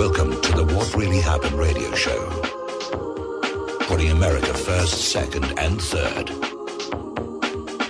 Welcome to the What Really Happened radio show. Putting America first, second, and third.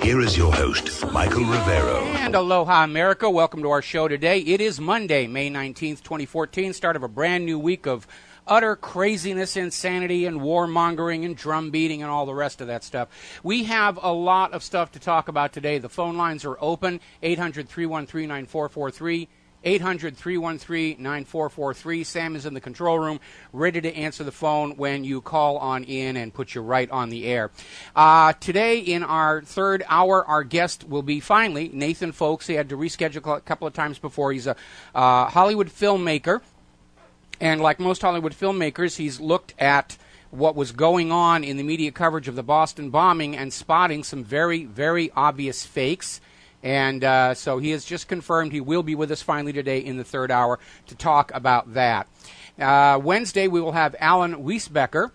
Here is your host, Michael Rivero. And aloha, America. Welcome to our show today. It is Monday, May 19th, 2014, start of a brand new week of utter craziness, insanity, and warmongering and drum beating and all the rest of that stuff. We have a lot of stuff to talk about today. The phone lines are open, 800-313-9443. 800-313-9443. Sam is in the control room, ready to answer the phone when you call on in and put you right on the air. Today, in our third hour, our guest will be, finally, Nathan Folks. He had to reschedule a couple of times before. He's a Hollywood filmmaker, and like most Hollywood filmmakers, he's looked at what was going on in the media coverage of the Boston bombing and spotting some very, very obvious fakes. And so he has just confirmed he will be with us finally today in the third hour to talk about that. Wednesday, we will have Alan Wiesbecker,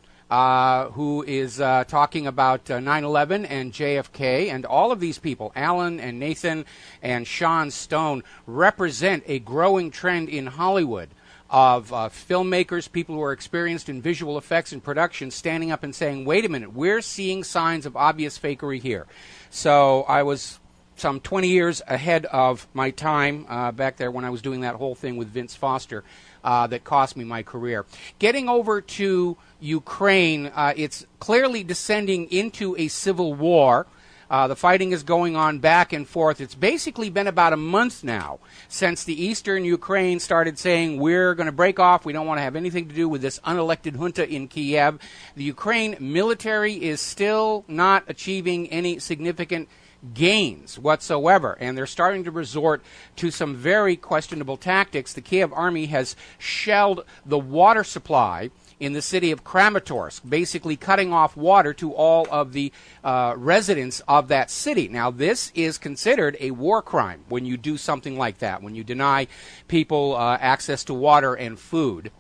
who is talking about 9/11 and JFK. And all of these people, Alan and Nathan and Sean Stone, represent a growing trend in Hollywood of filmmakers, people who are experienced in visual effects and production, standing up and saying, wait a minute, we're seeing signs of obvious fakery here. So I was some 20 years ahead of my time back there when I was doing that whole thing with Vince Foster that cost me my career. Getting over to Ukraine, it's clearly descending into a civil war. The fighting is going on back and forth. It's basically been about a month now since the eastern Ukraine started saying, we're going to break off. We don't want to have anything to do with this unelected junta in Kiev. The Ukraine military is still not achieving any significant gains whatsoever, and they're starting to resort to some very questionable tactics. The Kiev army has shelled the water supply in the city of Kramatorsk, basically cutting off water to all of the residents of that city. Now, this is considered a war crime when you do something like that, when you deny people access to water and food.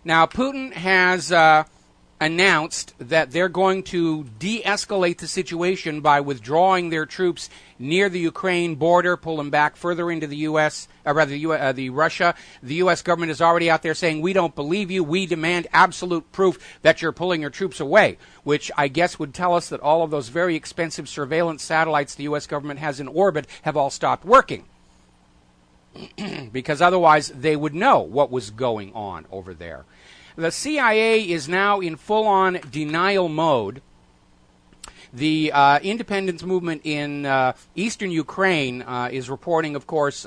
Now, Putin has announced that they're going to de-escalate the situation by withdrawing their troops near the Ukraine border, pull them back further into the U.S., the Russia. The U.S. government is already out there saying, we don't believe you. We demand absolute proof that you're pulling your troops away, which I guess would tell us that all of those very expensive surveillance satellites the U.S. government has in orbit have all stopped working. Because otherwise they would know what was going on over there. The CIA is now in full-on denial mode. The independence movement in eastern Ukraine is reporting, of course,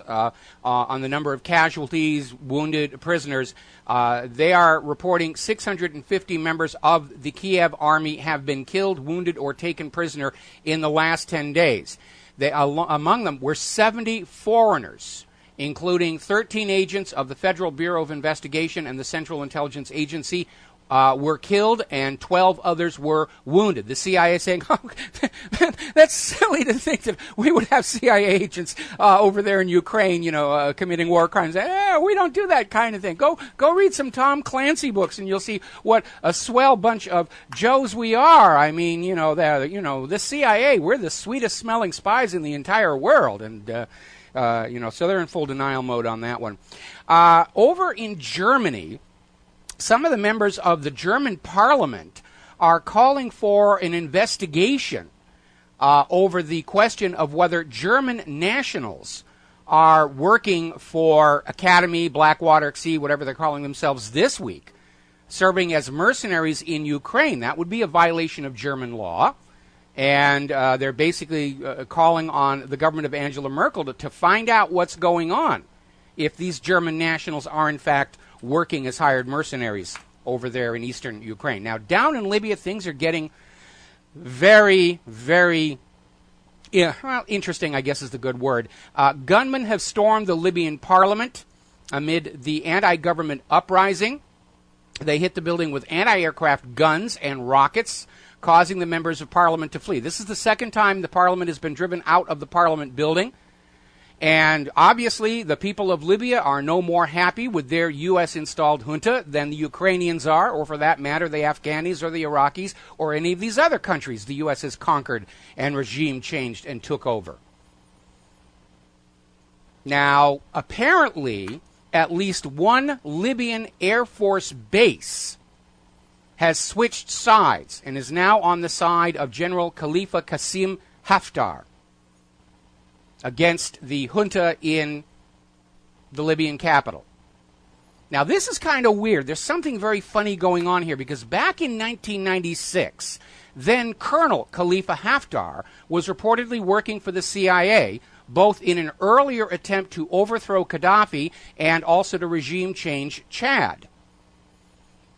on the number of casualties, wounded prisoners. They are reporting 650 members of the Kiev army have been killed, wounded, or taken prisoner in the last 10 days. Among them were 70 foreigners, including 13 agents of the Federal Bureau of Investigation and the Central Intelligence Agency were killed, and 12 others were wounded. The CIA saying, oh, that's silly to think that we would have CIA agents over there in Ukraine, committing war crimes. We don't do that kind of thing. Go read some Tom Clancy books, and you'll see what a swell bunch of Joes we are. I mean, the CIA, we're the sweetest smelling spies in the entire world, and so they're in full denial mode on that one. Over in Germany, some of the members of the German parliament are calling for an investigation over the question of whether German nationals are working for Academy, Blackwater Sea, whatever they're calling themselves this week, serving as mercenaries in Ukraine. That would be a violation of German law. And they're basically calling on the government of Angela Merkel to find out what's going on if these German nationals are, in fact, working as hired mercenaries over there in eastern Ukraine. Now, down in Libya, things are getting very, very interesting, I guess is the good word. Gunmen have stormed the Libyan parliament amid the anti-government uprising. They hit the building with anti-aircraft guns and rockets, causing the members of parliament to flee. This is the second time the parliament has been driven out of the parliament building. And obviously, the people of Libya are no more happy with their U.S.-installed junta than the Ukrainians are, or for that matter, the Afghanis or the Iraqis or any of these other countries the U.S. has conquered and regime changed and took over. Now, apparently, at least one Libyan Air Force base has switched sides and is now on the side of General Khalifa Qasim Haftar against the junta in the Libyan capital. Now, this is kind of weird. There's something very funny going on here because back in 1996, then Colonel Khalifa Haftar was reportedly working for the CIA, both in an earlier attempt to overthrow Gaddafi and also to regime change Chad.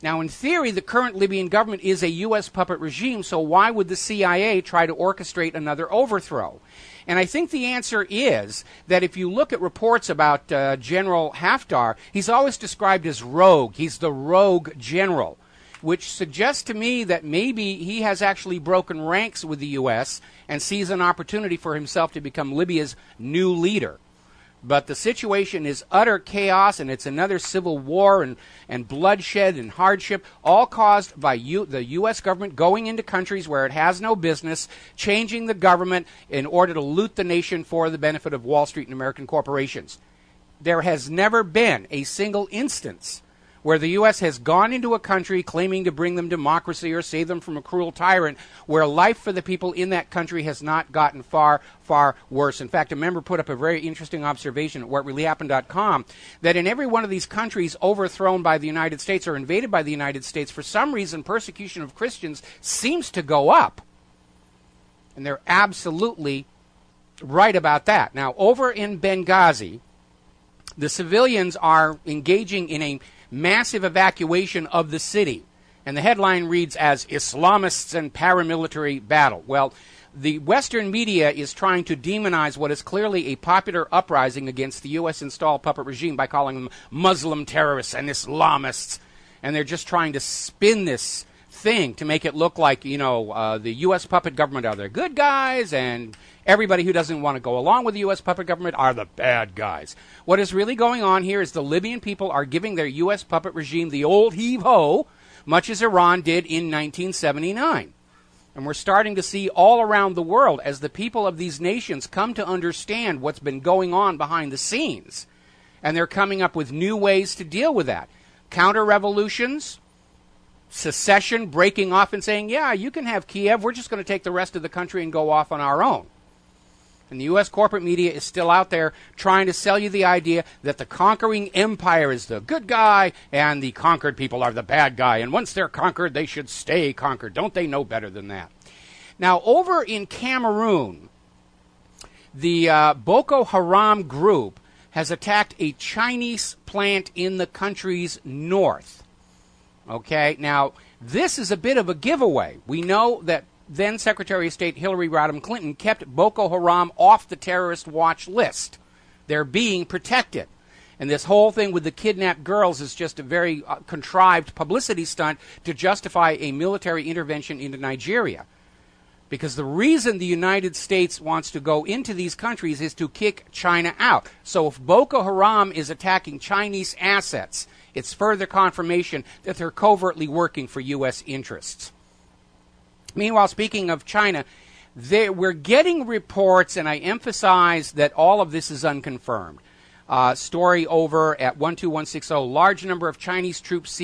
Now, in theory, the current Libyan government is a U.S. puppet regime, so why would the CIA try to orchestrate another overthrow? And I think the answer is that if you look at reports about General Haftar, he's always described as rogue. He's the rogue general, which suggests to me that maybe he has actually broken ranks with the U.S. and sees an opportunity for himself to become Libya's new leader. But the situation is utter chaos, and it's another civil war and bloodshed and hardship, all caused by the U.S. government going into countries where it has no business, changing the government in order to loot the nation for the benefit of Wall Street and American corporations. There has never been a single instance where the U.S. has gone into a country claiming to bring them democracy or save them from a cruel tyrant, where life for the people in that country has not gotten far, far worse. In fact, a member put up a very interesting observation at whatreallyhappened.com that in every one of these countries overthrown by the United States or invaded by the United States, for some reason, persecution of Christians seems to go up. And they're absolutely right about that. Now, over in Benghazi, the civilians are engaging in a massive evacuation of the city. And the headline reads as Islamists and Paramilitary Battle. Well, the Western media is trying to demonize what is clearly a popular uprising against the U.S.-installed puppet regime by calling them Muslim terrorists and Islamists. And they're just trying to spin this thing to make it look like, the U.S. puppet government are the good guys and everybody who doesn't want to go along with the U.S. puppet government are the bad guys. What is really going on here is the Libyan people are giving their U.S. puppet regime the old heave-ho, much as Iran did in 1979. And we're starting to see all around the world, as the people of these nations come to understand what's been going on behind the scenes, and they're coming up with new ways to deal with that. Counter-revolutions, secession, breaking off and saying, yeah, you can have Kiev, we're just going to take the rest of the country and go off on our own. And the U.S. corporate media is still out there trying to sell you the idea that the conquering empire is the good guy and the conquered people are the bad guy. And once they're conquered, they should stay conquered. Don't they know better than that? Now, over in Cameroon, the Boko Haram group has attacked a Chinese plant in the country's north. Okay, now, this is a bit of a giveaway. We know that then Secretary of State Hillary Rodham Clinton kept Boko Haram off the terrorist watch list. They're being protected. And this whole thing with the kidnapped girls is just a very contrived publicity stunt to justify a military intervention into Nigeria. Because the reason the United States wants to go into these countries is to kick China out. So if Boko Haram is attacking Chinese assets, it's further confirmation that they're covertly working for U.S. interests. Meanwhile, speaking of China, we're getting reports, and I emphasize that all of this is unconfirmed. Story over at 12160, large number of Chinese troops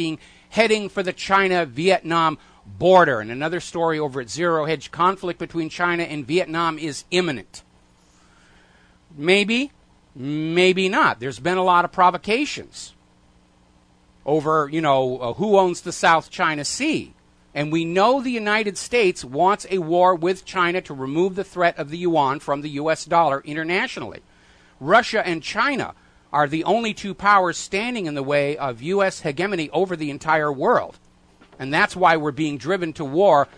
heading for the China-Vietnam border. And another story over at Zero Hedge, conflict between China and Vietnam is imminent. Maybe, maybe not. There's been a lot of provocations over, who owns the South China Sea. And we know the United States wants a war with China to remove the threat of the yuan from the U.S. dollar internationally. Russia and China are the only two powers standing in the way of U.S. hegemony over the entire world. And that's why we're being driven to war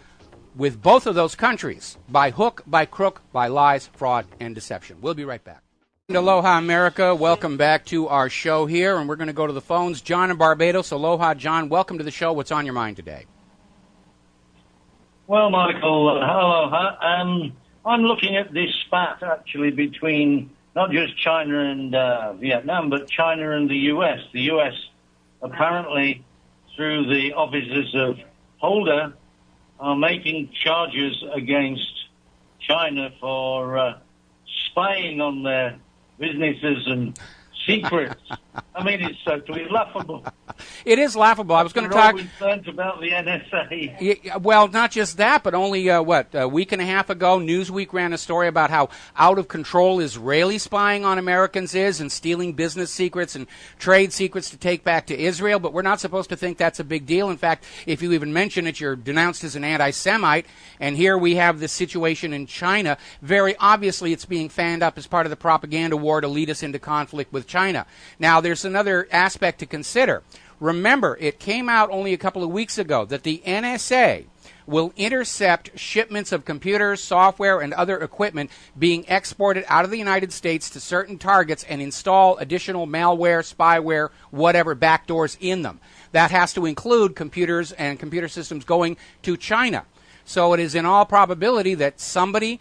with both of those countries, by hook, by crook, by lies, fraud, and deception. We'll be right back. Aloha, America. Welcome back to our show here, and we're going to go to the phones. John in Barbados. Aloha, John. Welcome to the show. What's on your mind today? Well, Michael, aloha. I'm looking at this spat, actually, between not just China and Vietnam, but China and the U.S. The U.S. apparently, through the offices of Holder, are making charges against China for spying on their businesses and secrets. I I mean, it's totally laughable. It is laughable. I was going to After all talk. we've learned about the NSA. Well, not just that, but only, a week and a half ago, Newsweek ran a story about how out of control Israeli spying on Americans is and stealing business secrets and trade secrets to take back to Israel. But we're not supposed to think that's a big deal. In fact, if you even mention it, you're denounced as an anti-Semite. And here we have this situation in China. Very obviously, it's being fanned up as part of the propaganda war to lead us into conflict with China. Now, there's another aspect to consider. Remember, it came out only a couple of weeks ago that the NSA will intercept shipments of computers, software, and other equipment being exported out of the United States to certain targets and install additional malware, spyware, whatever backdoors in them. That has to include computers and computer systems going to China. So it is in all probability that somebody,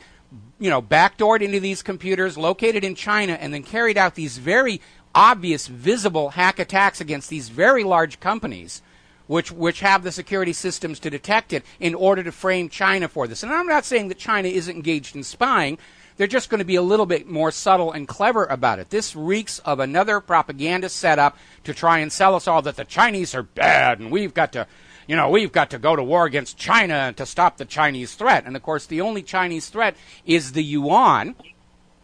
backdoored into these computers located in China and then carried out these very obvious, visible hack attacks against these very large companies, which have the security systems to detect it in order to frame China for this. And I'm not saying that China isn't engaged in spying. They're just going to be a little bit more subtle and clever about it. This reeks of another propaganda setup to try and sell us all that the Chinese are bad and we've got to go to war against China to stop the Chinese threat. And, of course, the only Chinese threat is the yuan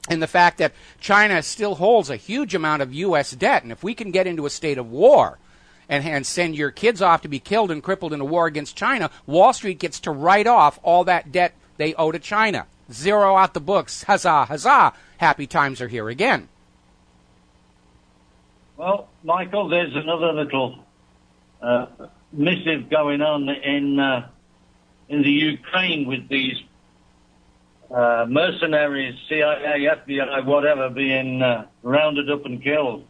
and the fact that China still holds a huge amount of U.S. debt. And if we can get into a state of war and send your kids off to be killed and crippled in a war against China, Wall Street gets to write off all that debt they owe to China. Zero out the books. Huzzah, huzzah. Happy times are here again. Well, Michael, there's another little missive going on in the Ukraine with these mercenaries, CIA, FBI, whatever, being rounded up and killed.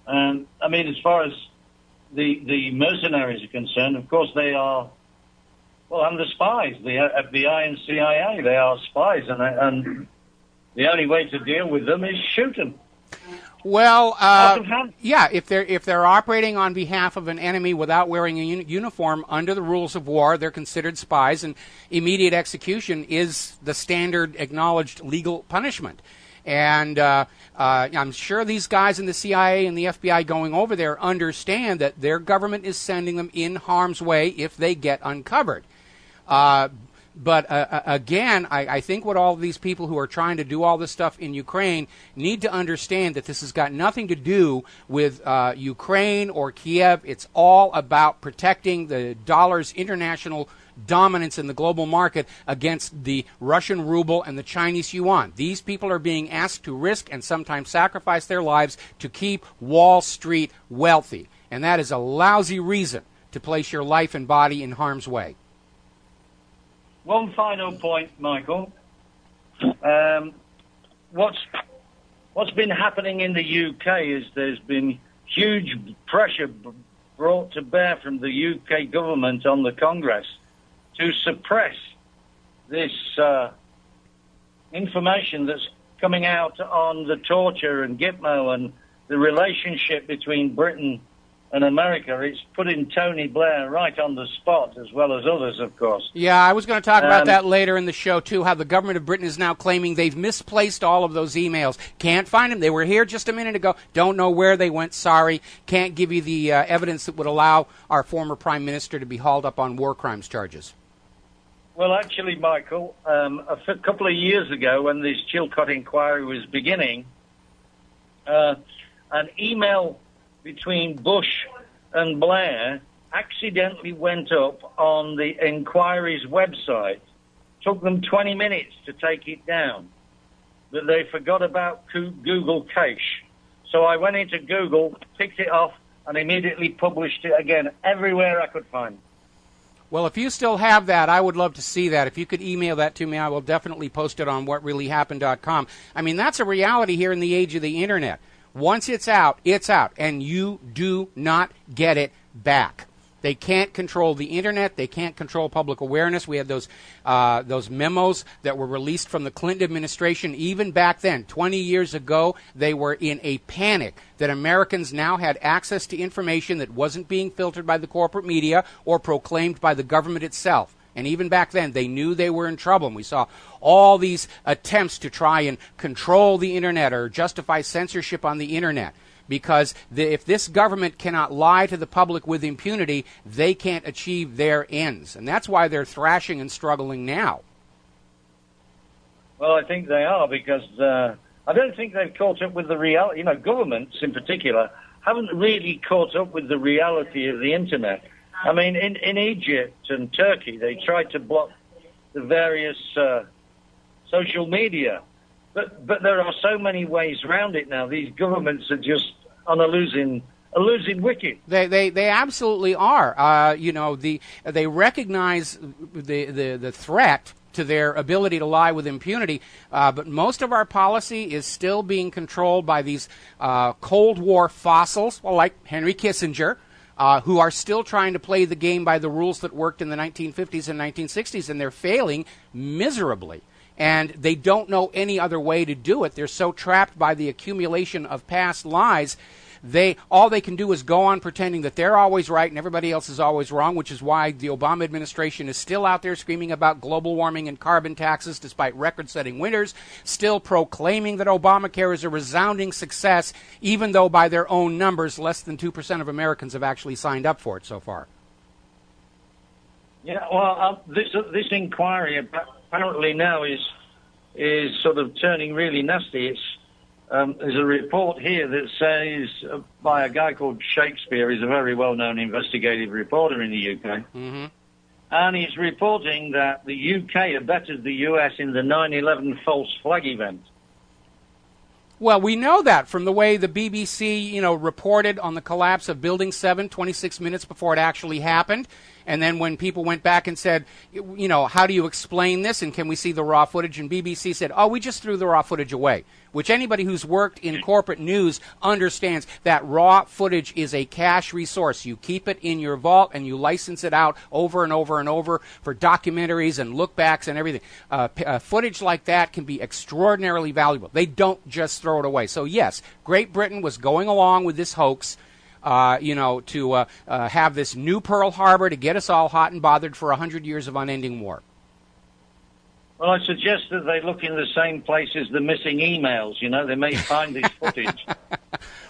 I mean, as far as the mercenaries are concerned, of course they are, and the spies, the FBI and CIA, they are spies, and the only way to deal with them is shoot them. Well, yeah, if they're operating on behalf of an enemy without wearing a uniform under the rules of war, they're considered spies, and immediate execution is the standard acknowledged legal punishment. And I'm sure these guys in the CIA and the FBI going over there understand that their government is sending them in harm's way if they get uncovered. But again, I think what all of these people who are trying to do all this stuff in Ukraine need to understand that this has got nothing to do with Ukraine or Kiev. It's all about protecting the dollar's international dominance in the global market against the Russian ruble and the Chinese yuan. These people are being asked to risk and sometimes sacrifice their lives to keep Wall Street wealthy. And that is a lousy reason to place your life and body in harm's way. One final point, Michael. What's been happening in the UK is there's been huge pressure brought to bear from the UK government on the Congress to suppress this information that's coming out on the torture and Gitmo and the relationship between Britain and America. It's putting Tony Blair right on the spot, as well as others, of course. Yeah, I was going to talk about that later in the show, too, how the government of Britain is now claiming they've misplaced all of those emails. Can't find them. They were here just a minute ago. Don't know where they went. Sorry. Can't give you the evidence that would allow our former prime minister to be hauled up on war crimes charges. Well, actually, Michael, a couple of years ago when this Chilcot inquiry was beginning, an email between Bush and Blair accidentally went up on the inquiry's website. Took them 20 minutes to take it down. But they forgot about Google Cache. So I went into Google, picked it off, and immediately published it again everywhere I could find. Well, if you still have that, I would love to see that. If you could email that to me, I will definitely post it on whatreallyhappened.com. I mean, that's a reality here in the age of the Internet. Once it's out, and you do not get it back. They can't control the Internet. They can't control public awareness. We had those memos that were released from the Clinton administration. Even back then, 20 years ago, they were in a panic that Americans now had access to information that wasn't being filtered by the corporate media or proclaimed by the government itself. And even back then, they knew they were in trouble. And we saw all these attempts to try and control the Internet or justify censorship on the Internet. because if this government cannot lie to the public with impunity, they can't achieve their ends. And that's why they're thrashing and struggling now. Well, I think they are, because I don't think they've caught up with the reality. You know, governments in particular haven't really caught up with the reality of the Internet. I mean, in Egypt and Turkey, they tried to block the various social media. But there are so many ways around it now. These governments are just on a losing wicket. They absolutely are. They recognize the threat to their ability to lie with impunity, but most of our policy is still being controlled by these Cold War fossils, like Henry Kissinger, who are still trying to play the game by the rules that worked in the 1950s and 1960s, and they're failing miserably. And they don't know any other way to do it. They're so trapped by the accumulation of past lies. All they can do is go on pretending that they're always right and everybody else is always wrong, which is why the Obama administration is still out there screaming about global warming and carbon taxes despite record-setting winters, still proclaiming that Obamacare is a resounding success, even though by their own numbers, less than 2% of Americans have actually signed up for it so far. Yeah, well, this inquiry apparently now is sort of turning really nasty. There's a report here that says, by a guy called Shakespeare, he's a very well-known investigative reporter in the UK, mm-hmm. and he's reporting that the UK abetted the US in the 9/11 false flag event. Well, we know that from the way the BBC, reported on the collapse of Building 7 26 minutes before it actually happened. And then when people went back and said, how do you explain this? And can we see the raw footage? And BBC said, we just threw the raw footage away, which anybody who's worked in corporate news understands that raw footage is a cash resource. You keep it in your vault and you license it out over and over and over for documentaries and look-backs and everything. Footage like that can be extraordinarily valuable. They don't just throw it away. So, yes, Great Britain was going along with this hoax, to have this new Pearl Harbor to get us all hot and bothered for 100 years of unending war. Well, I suggest that they look in the same place as the missing emails. They may find this footage.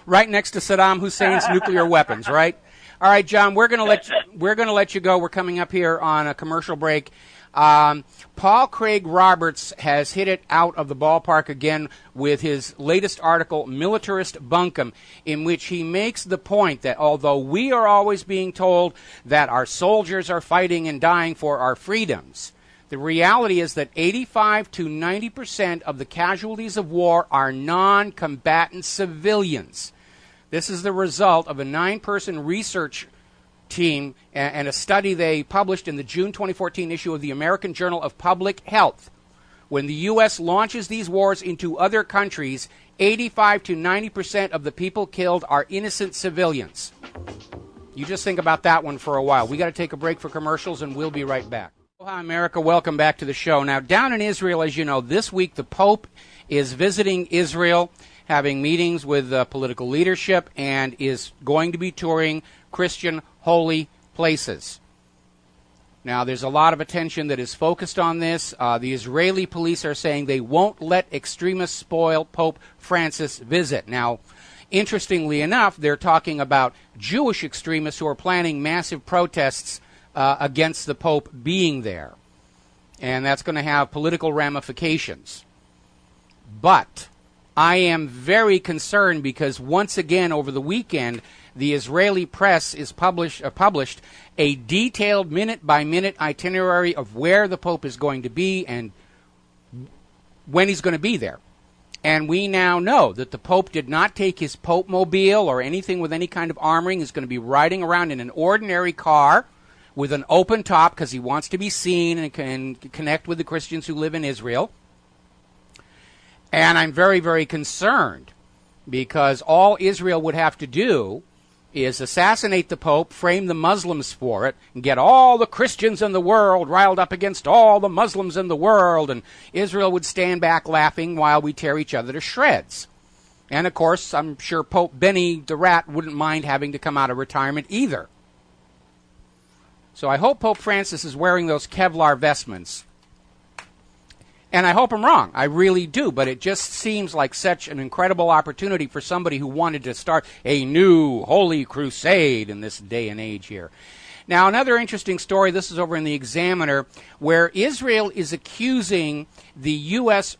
Right next to Saddam Hussein's nuclear weapons, right? All right, John, we're going to let you go. We're coming up here on a commercial break. Paul Craig Roberts has hit it out of the ballpark again with his latest article, Militarist Bunkum, in which he makes the point that although we are always being told that our soldiers are fighting and dying for our freedoms, the reality is that 85 to 90% of the casualties of war are non-combatant civilians. This is the result of a 9-person research team and a study they published in the June 2014 issue of the American Journal of Public Health. When the U.S. launches these wars into other countries, 85 to 90% of the people killed are innocent civilians. You just think about that one for a while. We got to take a break for commercials, and we'll be right back. Hi, America. Welcome back to the show. Now, down in Israel, as you know, this week the Pope is visiting Israel, having meetings with political leadership, and is going to be touring Christian holy places. Now, there's a lot of attention that is focused on this. The Israeli police are saying they won't let extremists spoil Pope Francis' visit. Now, interestingly enough, they're talking about Jewish extremists who are planning massive protests against the Pope being there. And that's going to have political ramifications. But I am very concerned because once again over the weekend, the Israeli press is published a detailed minute-by-minute itinerary of where the Pope is going to be and when he's going to be there. And we now know that the Pope did not take his Pope mobile or anything with any kind of armoring. He's going to be riding around in an ordinary car with an open top because he wants to be seen and can connect with the Christians who live in Israel. And I'm very, very concerned because all Israel would have to do is assassinate the Pope, frame the Muslims for it, and get all the Christians in the world riled up against all the Muslims in the world, and Israel would stand back laughing while we tear each other to shreds. And, of course, I'm sure Pope Benny the Rat wouldn't mind having to come out of retirement either. So I hope Pope Francis is wearing those Kevlar vestments. And I hope I'm wrong. I really do. But it just seems like such an incredible opportunity for somebody who wanted to start a new holy crusade in this day and age here. Now, another interesting story, this is over in the Examiner, where Israel is accusing the U.S.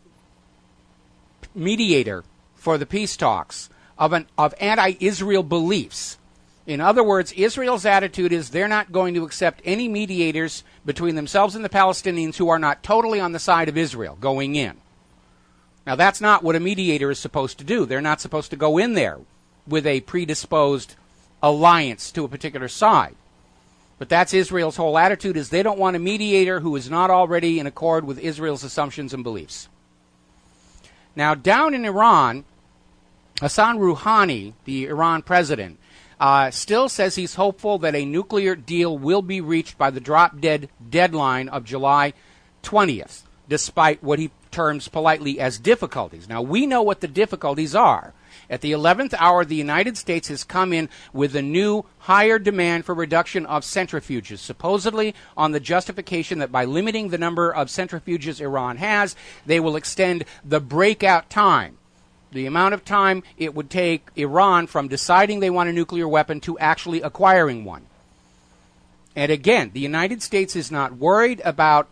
mediator for the peace talks of anti-Israel beliefs. In other words, Israel's attitude is they're not going to accept any mediators between themselves and the Palestinians who are not totally on the side of Israel going in. Now, that's not what a mediator is supposed to do. They're not supposed to go in there with a predisposed alliance to a particular side. But that's Israel's whole attitude, is they don't want a mediator who is not already in accord with Israel's assumptions and beliefs. Now, down in Iran, Hassan Rouhani, the Iran president, still says he's hopeful that a nuclear deal will be reached by the drop-dead deadline of July 20th, despite what he terms politely as difficulties. Now, we know what the difficulties are. At the 11th hour, the United States has come in with a new, higher demand for reduction of centrifuges, supposedly on the justification that by limiting the number of centrifuges Iran has, they will extend the breakout time, the amount of time it would take Iran from deciding they want a nuclear weapon to actually acquiring one. And again, the United States is not worried about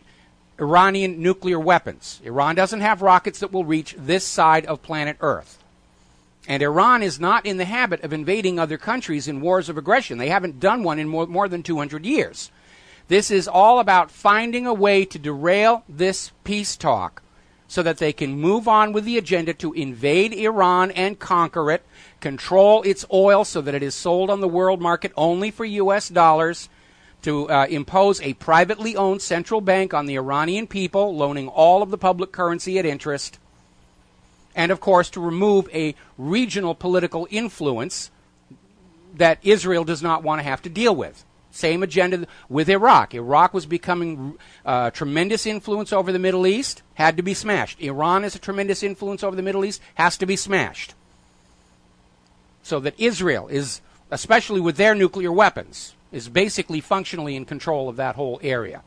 Iranian nuclear weapons. Iran doesn't have rockets that will reach this side of planet Earth. And Iran is not in the habit of invading other countries in wars of aggression. They haven't done one in more than 200 years. This is all about finding a way to derail this peace talk so that they can move on with the agenda to invade Iran and conquer it, control its oil so that it is sold on the world market only for U.S. dollars, to impose a privately owned central bank on the Iranian people, loaning all of the public currency at interest, and, of course, to remove a regional political influence that Israel does not want to have to deal with. Same agenda with Iraq. Iraq was becoming a tremendous influence over the Middle East, had to be smashed. Iran is a tremendous influence over the Middle East, has to be smashed. So that Israel is, especially with their nuclear weapons, is basically functionally in control of that whole area.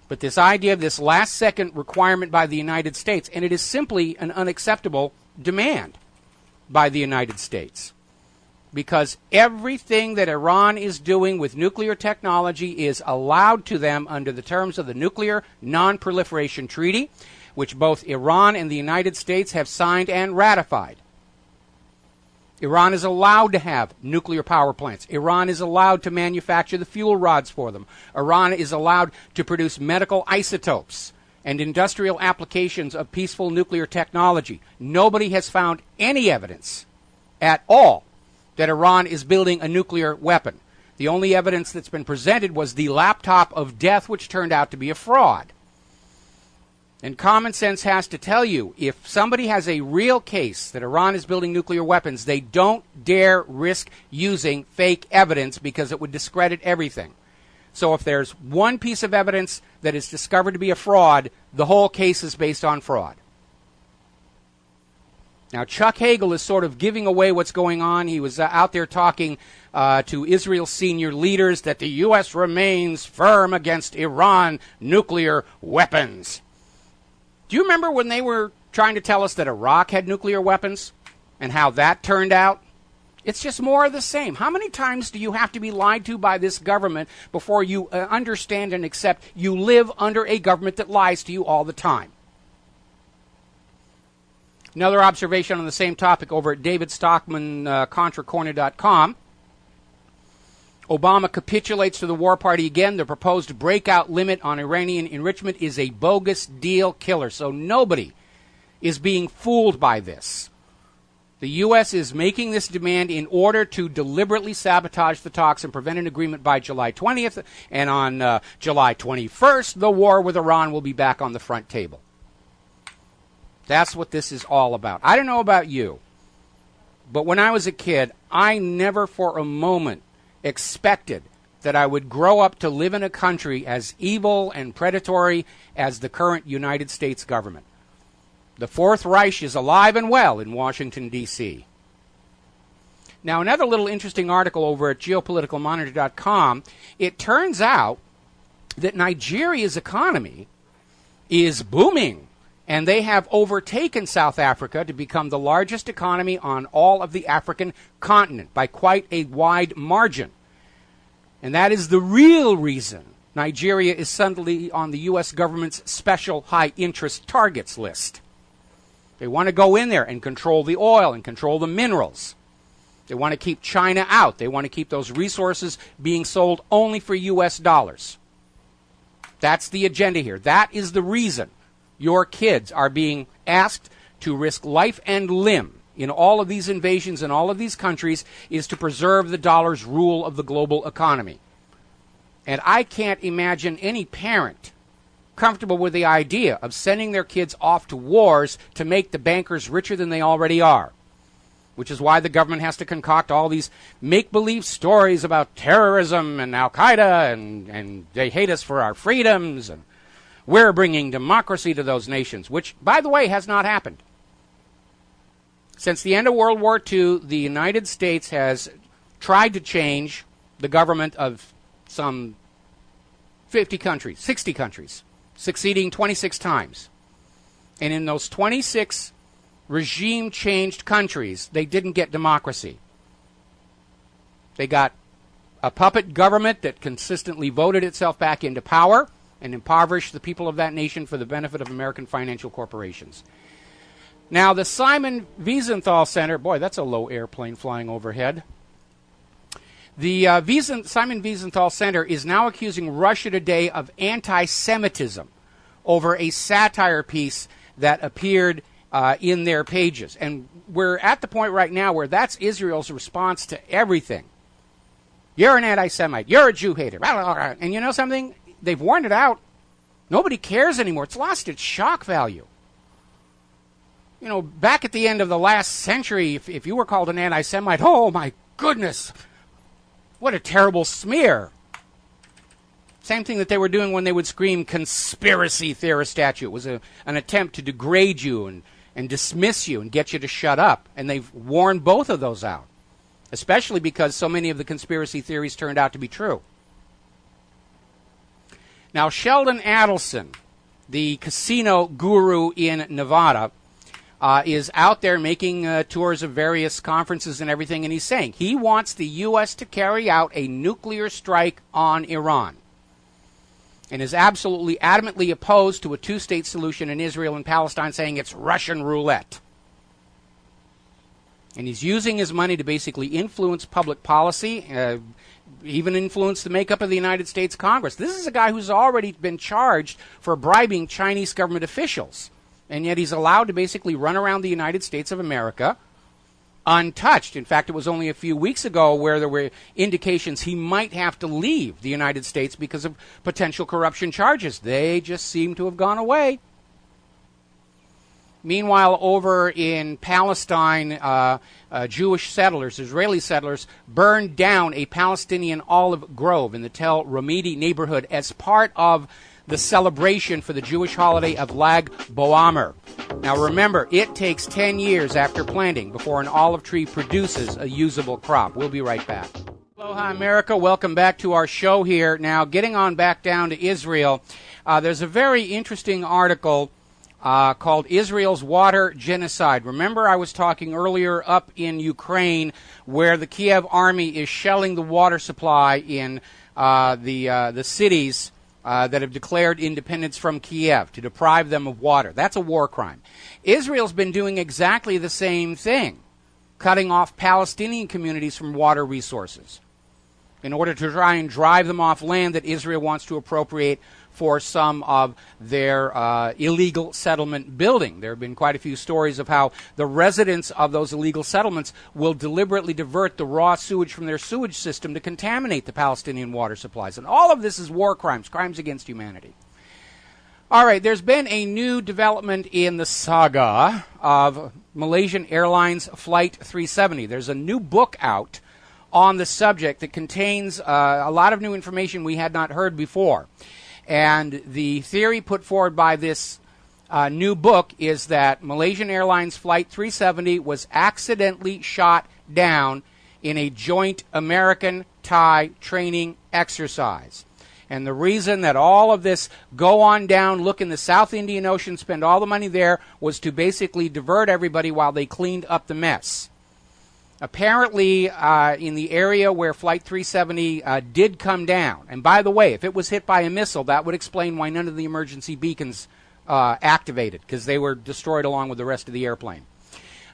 But this idea of this last-second requirement by the United States, and it is simply an unacceptable demand by the United States, because everything that Iran is doing with nuclear technology is allowed to them under the terms of the Nuclear Non-Proliferation Treaty, which both Iran and the United States have signed and ratified. Iran is allowed to have nuclear power plants. Iran is allowed to manufacture the fuel rods for them. Iran is allowed to produce medical isotopes and industrial applications of peaceful nuclear technology. Nobody has found any evidence at all that Iran is building a nuclear weapon. The only evidence that's been presented was the laptop of death, which turned out to be a fraud. And common sense has to tell you, if somebody has a real case that Iran is building nuclear weapons, they don't dare risk using fake evidence because it would discredit everything. So if there's one piece of evidence that is discovered to be a fraud, the whole case is based on fraud. Now, Chuck Hagel is sort of giving away what's going on. He was out there talking to Israel's senior leaders that the U.S. remains firm against Iran nuclear weapons. Do you remember when they were trying to tell us that Iraq had nuclear weapons and how that turned out? It's just more of the same. How many times do you have to be lied to by this government before you understand and accept you live under a government that lies to you all the time? Another observation on the same topic over at David Stockman, ContraCorner.com. Obama capitulates to the war party again. The proposed breakout limit on Iranian enrichment is a bogus deal killer. So nobody is being fooled by this. The U.S. is making this demand in order to deliberately sabotage the talks and prevent an agreement by July 20th. And on July 21st, the war with Iran will be back on the front table. That's what this is all about. I don't know about you, but when I was a kid, I never for a moment expected that I would grow up to live in a country as evil and predatory as the current United States government. The Fourth Reich is alive and well in Washington, D.C. Now, another little interesting article over at geopoliticalmonitor.com, it turns out that Nigeria's economy is booming. And they have overtaken South Africa to become the largest economy on all of the African continent by quite a wide margin. And that is the real reason Nigeria is suddenly on the U.S. government's special high-interest targets list. They want to go in there and control the oil and control the minerals. They want to keep China out. They want to keep those resources being sold only for U.S. dollars. That's the agenda here. That is the reason your kids are being asked to risk life and limb in all of these invasions in all of these countries, is to preserve the dollar's rule of the global economy. And I can't imagine any parent comfortable with the idea of sending their kids off to wars to make the bankers richer than they already are, which is why the government has to concoct all these make-believe stories about terrorism and Al-Qaeda and they hate us for our freedoms and we're bringing democracy to those nations, which, by the way, has not happened. Since the end of World War II, the United States has tried to change the government of some 50 countries, 60 countries, succeeding 26 times. And in those 26 regime-changed countries, they didn't get democracy. They got a puppet government that consistently voted itself back into power and impoverished the people of that nation for the benefit of American financial corporations. Now, the Simon Wiesenthal Center, boy, that's a low airplane flying overhead. The Simon Wiesenthal Center is now accusing Russia Today of anti-Semitism over a satire piece that appeared in their pages. And we're at the point right now where that's Israel's response to everything. You're an anti-Semite. You're a Jew hater. And you know something? They've worn it out. Nobody cares anymore. It's lost its shock value. You know, back at the end of the last century, if you were called an anti-Semite, oh my goodness, what a terrible smear. Same thing that they were doing when they would scream conspiracy theorist at you. It was an attempt to degrade you and dismiss you and get you to shut up. And they've worn both of those out, especially because so many of the conspiracy theories turned out to be true. Now, Sheldon Adelson, the casino guru in Nevada, is out there making tours of various conferences and everything, and he's saying he wants the U.S. to carry out a nuclear strike on Iran and is absolutely adamantly opposed to a two-state solution in Israel and Palestine, saying it's Russian roulette. And he's using his money to basically influence public policy, even influence the makeup of the United States Congress. This is a guy who's already been charged for bribing Chinese government officials. And yet he's allowed to basically run around the United States of America untouched. In fact, it was only a few weeks ago where there were indications he might have to leave the United States because of potential corruption charges. They just seem to have gone away. Meanwhile, over in Palestine, Jewish settlers, Israeli settlers, burned down a Palestinian olive grove in the Tel Ramidi neighborhood as part of the celebration for the Jewish holiday of Lag Boamer. Now remember, it takes 10 years after planting before an olive tree produces a usable crop. We'll be right back. Aloha, America. Welcome back to our show here. Now, getting on back down to Israel, there's a very interesting article called Israel's Water Genocide. Remember, I was talking earlier up in Ukraine where the Kiev army is shelling the water supply in the cities that have declared independence from Kiev to deprive them of water. That's a war crime. Israel's been doing exactly the same thing, cutting off Palestinian communities from water resources in order to try and drive them off land that Israel wants to appropriate for some of their illegal settlement building. There have been quite a few stories of how the residents of those illegal settlements will deliberately divert the raw sewage from their sewage system to contaminate the Palestinian water supplies. And all of this is war crimes, crimes against humanity. All right, there's been a new development in the saga of Malaysian Airlines Flight 370. There's a new book out on the subject that contains a lot of new information we had not heard before. And the theory put forward by this new book is that Malaysian Airlines Flight 370 was accidentally shot down in a joint American-Thai training exercise. And the reason that all of this go on down, look in the South Indian Ocean, spend all the money there, was to basically divert everybody while they cleaned up the mess. Apparently, in the area where Flight 370 did come down, and by the way, if it was hit by a missile, that would explain why none of the emergency beacons activated, because they were destroyed along with the rest of the airplane.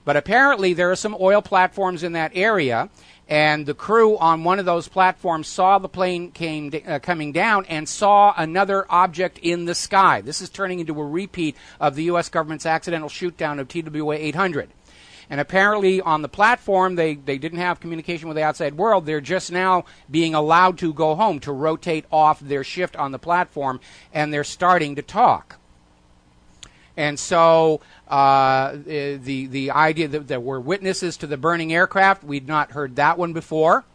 But apparently there are some oil platforms in that area, and the crew on one of those platforms saw the plane coming down and saw another object in the sky. This is turning into a repeat of the U.S. government's accidental shoot-down of TWA 800. And apparently on the platform, they didn't have communication with the outside world. They're just now being allowed to go home, to rotate off their shift on the platform, and they're starting to talk. And so the idea that there were witnesses to the burning aircraft, we'd not heard that one before.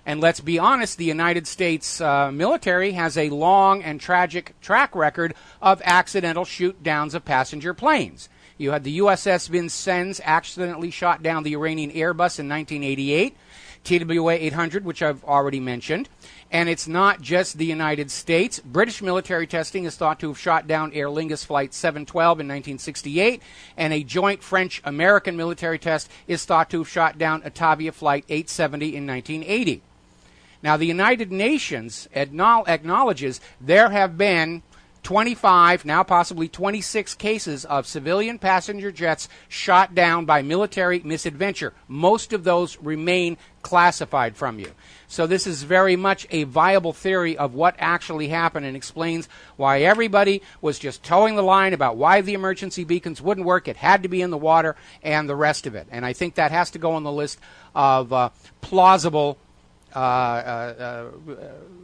And let's be honest, the United States military has a long and tragic track record of accidental shoot-downs of passenger planes. You had the USS Vincennes accidentally shot down the Iranian Airbus in 1988, TWA 800, which I've already mentioned. And it's not just the United States. British military testing is thought to have shot down Aer Lingus Flight 712 in 1968, and a joint French-American military test is thought to have shot down Atavia Flight 870 in 1980. Now, the United Nations acknowledges there have been 25, now possibly 26 cases of civilian passenger jets shot down by military misadventure. Most of those remain classified from you. So this is very much a viable theory of what actually happened, and explains why everybody was just towing the line about why the emergency beacons wouldn't work. It had to be in the water and the rest of it. And I think that has to go on the list of plausible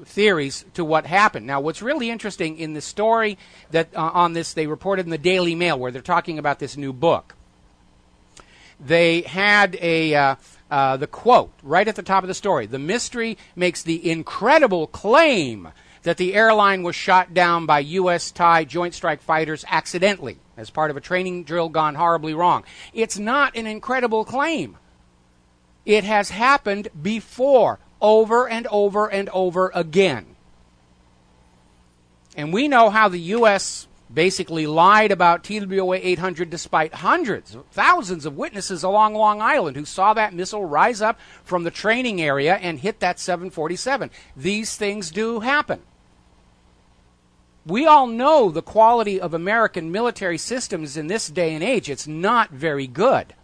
theories to what happened. Now, what's really interesting in the story that on this, they reported in the Daily Mail, where they're talking about this new book. They had the quote right at the top of the story. The mystery makes the incredible claim that the airline was shot down by U.S.-Thai Joint Strike Fighters accidentally as part of a training drill gone horribly wrong. It's not an incredible claim. It has happened before, over and over and over again. And we know how the U.S. basically lied about TWA 800 despite hundreds, thousands of witnesses along Long Island who saw that missile rise up from the training area and hit that 747. These things do happen. We all know the quality of American military systems in this day and age. It's not very good.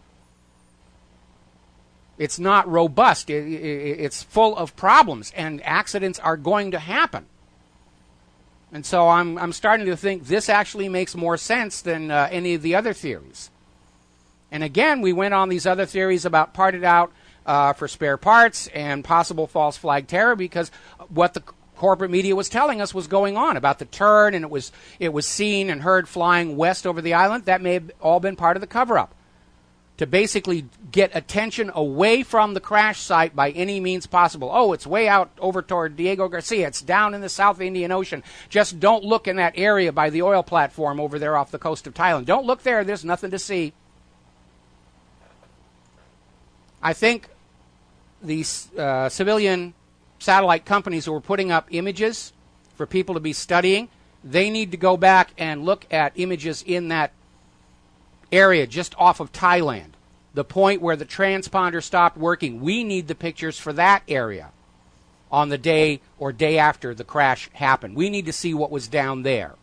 It's not robust. It's full of problems, and accidents are going to happen. And so I'm starting to think this actually makes more sense than any of the other theories. And again, we went on these other theories about parted out for spare parts and possible false flag terror, because what the corporate media was telling us was going on about the turn, and it was seen and heard flying west over the island. That may have all been part of the cover-up, to basically get attention away from the crash site by any means possible. Oh, it's way out over toward Diego Garcia. It's down in the South Indian Ocean. Just don't look in that area by the oil platform over there off the coast of Thailand. Don't look there. There's nothing to see. I think these civilian satellite companies who were putting up images for people to be studying, they need to go back and look at images in that area just off of Thailand, the point where the transponder stopped working. We need the pictures for that area on the day or day after the crash happened. We need to see what was down there.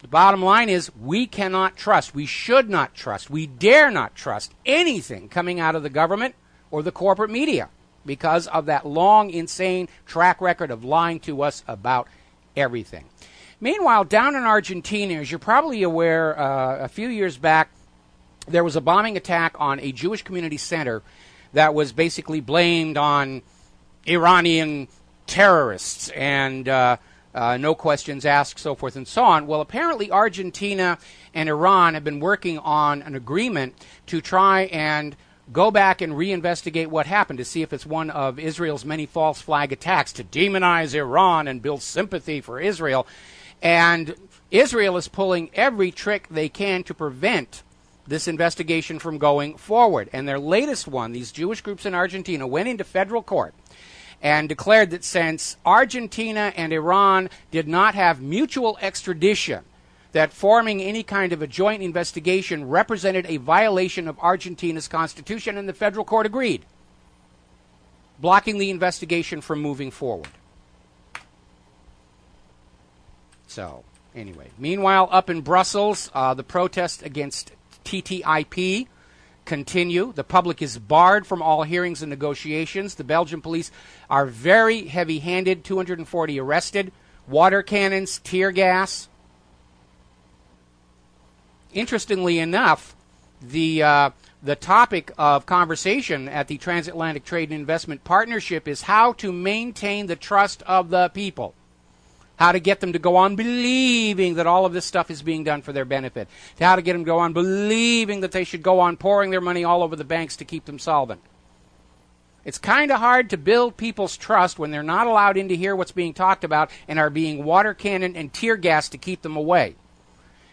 The bottom line is we cannot trust, we should not trust, we dare not trust anything coming out of the government or the corporate media because of that long, insane track record of lying to us about everything. Meanwhile, down in Argentina, as you're probably aware, a few years back, there was a bombing attack on a Jewish community center that was basically blamed on Iranian terrorists and no questions asked, so forth and so on. Well, apparently Argentina and Iran have been working on an agreement to try and go back and reinvestigate what happened to see if it's one of Israel's many false flag attacks, to demonize Iran and build sympathy for Israel. And Israel is pulling every trick they can to prevent this investigation from going forward. And their latest one, these Jewish groups in Argentina, went into federal court and declared that since Argentina and Iran did not have mutual extradition, that forming any kind of a joint investigation represented a violation of Argentina's constitution, and the federal court agreed, blocking the investigation from moving forward. So, anyway. Meanwhile, up in Brussels, the protests against TTIP continue. The public is barred from all hearings and negotiations. The Belgian police are very heavy-handed, 240 arrested, water cannons, tear gas. Interestingly enough, the topic of conversation at the Transatlantic Trade and Investment Partnership is how to maintain the trust of the people, how to get them to go on believing that all of this stuff is being done for their benefit, how to get them to go on believing that they should go on pouring their money all over the banks to keep them solvent. It's kind of hard to build people's trust when they're not allowed in to hear what's being talked about and are being water cannon and tear gas to keep them away.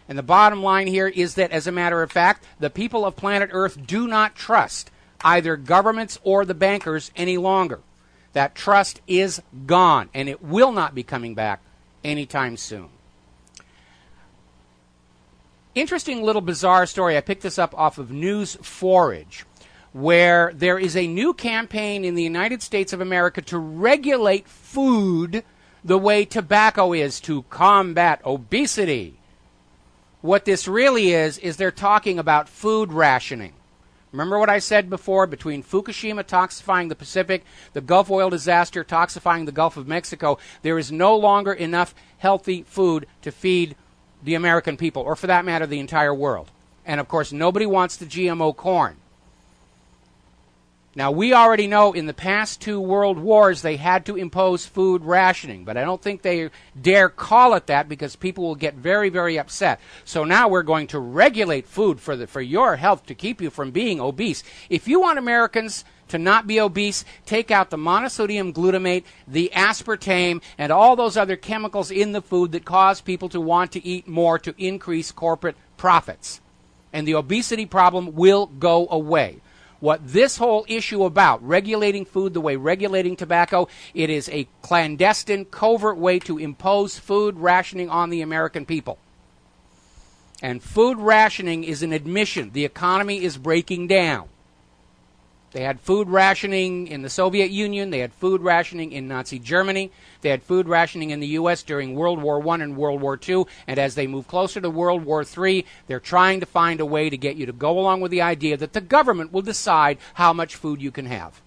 And the bottom line here is that, as a matter of fact, the people of planet Earth do not trust either governments or the bankers any longer. That trust is gone, and it will not be coming back anytime soon. Interesting little bizarre story. I picked this up off of News Forage, where there is a new campaign in the United States of America to regulate food the way tobacco is to combat obesity. What this really is they're talking about food rationing. Remember what I said before, between Fukushima toxifying the Pacific, the Gulf oil disaster toxifying the Gulf of Mexico, there is no longer enough healthy food to feed the American people, or for that matter, the entire world. And of course, nobody wants the GMO corn. Now, we already know in the past 2 world wars they had to impose food rationing, but I don't think they dare call it that because people will get very, very upset. So now we're going to regulate food for your health to keep you from being obese. If you want Americans to not be obese, take out the monosodium glutamate, the aspartame, and all those other chemicals in the food that cause people to want to eat more to increase corporate profits. And the obesity problem will go away. What this whole issue about, regulating food the way regulating tobacco, it is a clandestine, covert way to impose food rationing on the American people. And food rationing is an admission. The economy is breaking down. They had food rationing in the Soviet Union. They had food rationing in Nazi Germany. They had food rationing in the U.S. during World War I and World War II. And as they move closer to World War III, they're trying to find a way to get you to go along with the idea that the government will decide how much food you can have.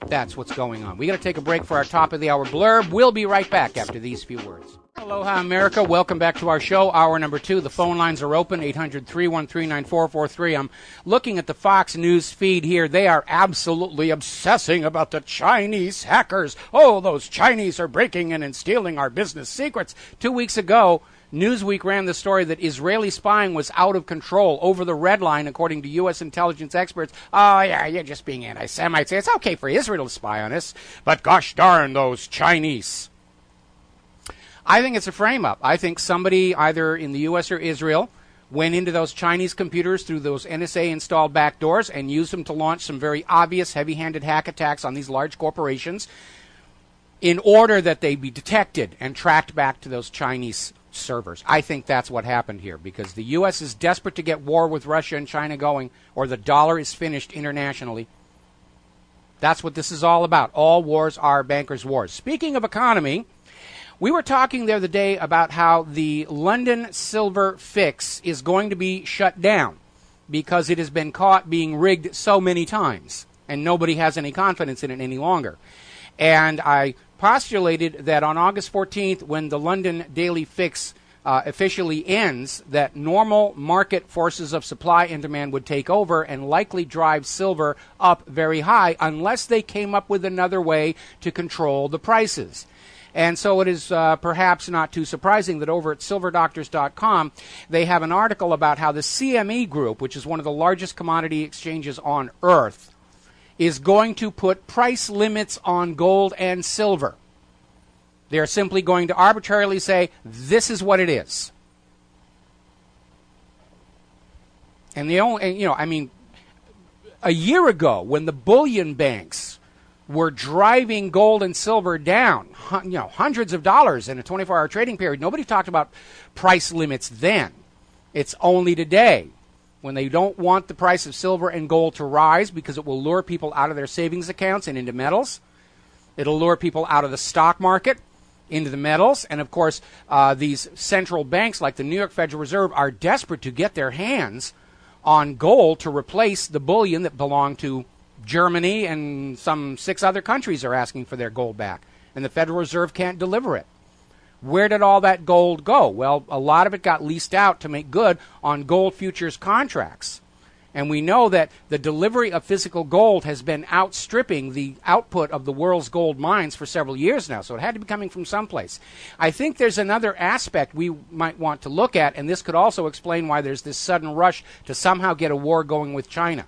That's what's going on. We got to take a break for our top of the hour blurb. We'll be right back after these few words. Aloha, America. Welcome back to our show, hour number 2. The phone lines are open, 800-313-9443. I'm looking at the Fox News feed here. They are absolutely obsessing about the Chinese hackers. Oh, those Chinese are breaking in and stealing our business secrets. 2 weeks ago, Newsweek ran the story that Israeli spying was out of control, over the red line, according to U.S. intelligence experts. Oh, yeah, you're just being anti-Semites. It's okay for Israel to spy on us, but gosh darn those Chinese. I think it's a frame-up. I think somebody, either in the U.S. or Israel, went into those Chinese computers through those NSA-installed backdoors and used them to launch some very obvious heavy-handed hack attacks on these large corporations in order that they be detected and tracked back to those Chinese servers. I think that's what happened here, because the U.S. is desperate to get war with Russia and China going, or the dollar is finished internationally. That's what this is all about. All wars are bankers' wars. Speaking of economy, we were talking the other day about how the London silver fix is going to be shut down because it has been caught being rigged so many times, and nobody has any confidence in it any longer. And I postulated that on August 14th, when the London daily fix officially ends, that normal market forces of supply and demand would take over and likely drive silver up very high unless they came up with another way to control the prices. And so it is perhaps not too surprising that over at silverdoctors.com, they have an article about how the CME Group, which is one of the largest commodity exchanges on earth, is going to put price limits on gold and silver. They're simply going to arbitrarily say, this is what it is. And a year ago, when the bullion banks were driving gold and silver down, hundreds of dollars in a 24-hour trading period. Nobody talked about price limits then. It's only today, when they don't want the price of silver and gold to rise because it will lure people out of their savings accounts and into metals. It'll lure people out of the stock market into the metals. And, of course, these central banks like the New York Federal Reserve are desperate to get their hands on gold to replace the bullion that belonged to Germany, and some 6 other countries are asking for their gold back. And the Federal Reserve can't deliver it. Where did all that gold go? Well, a lot of it got leased out to make good on gold futures contracts. And we know that the delivery of physical gold has been outstripping the output of the world's gold mines for several years now, so it had to be coming from someplace. I think there's another aspect we might want to look at, and this could also explain why there's this sudden rush to somehow get a war going with China.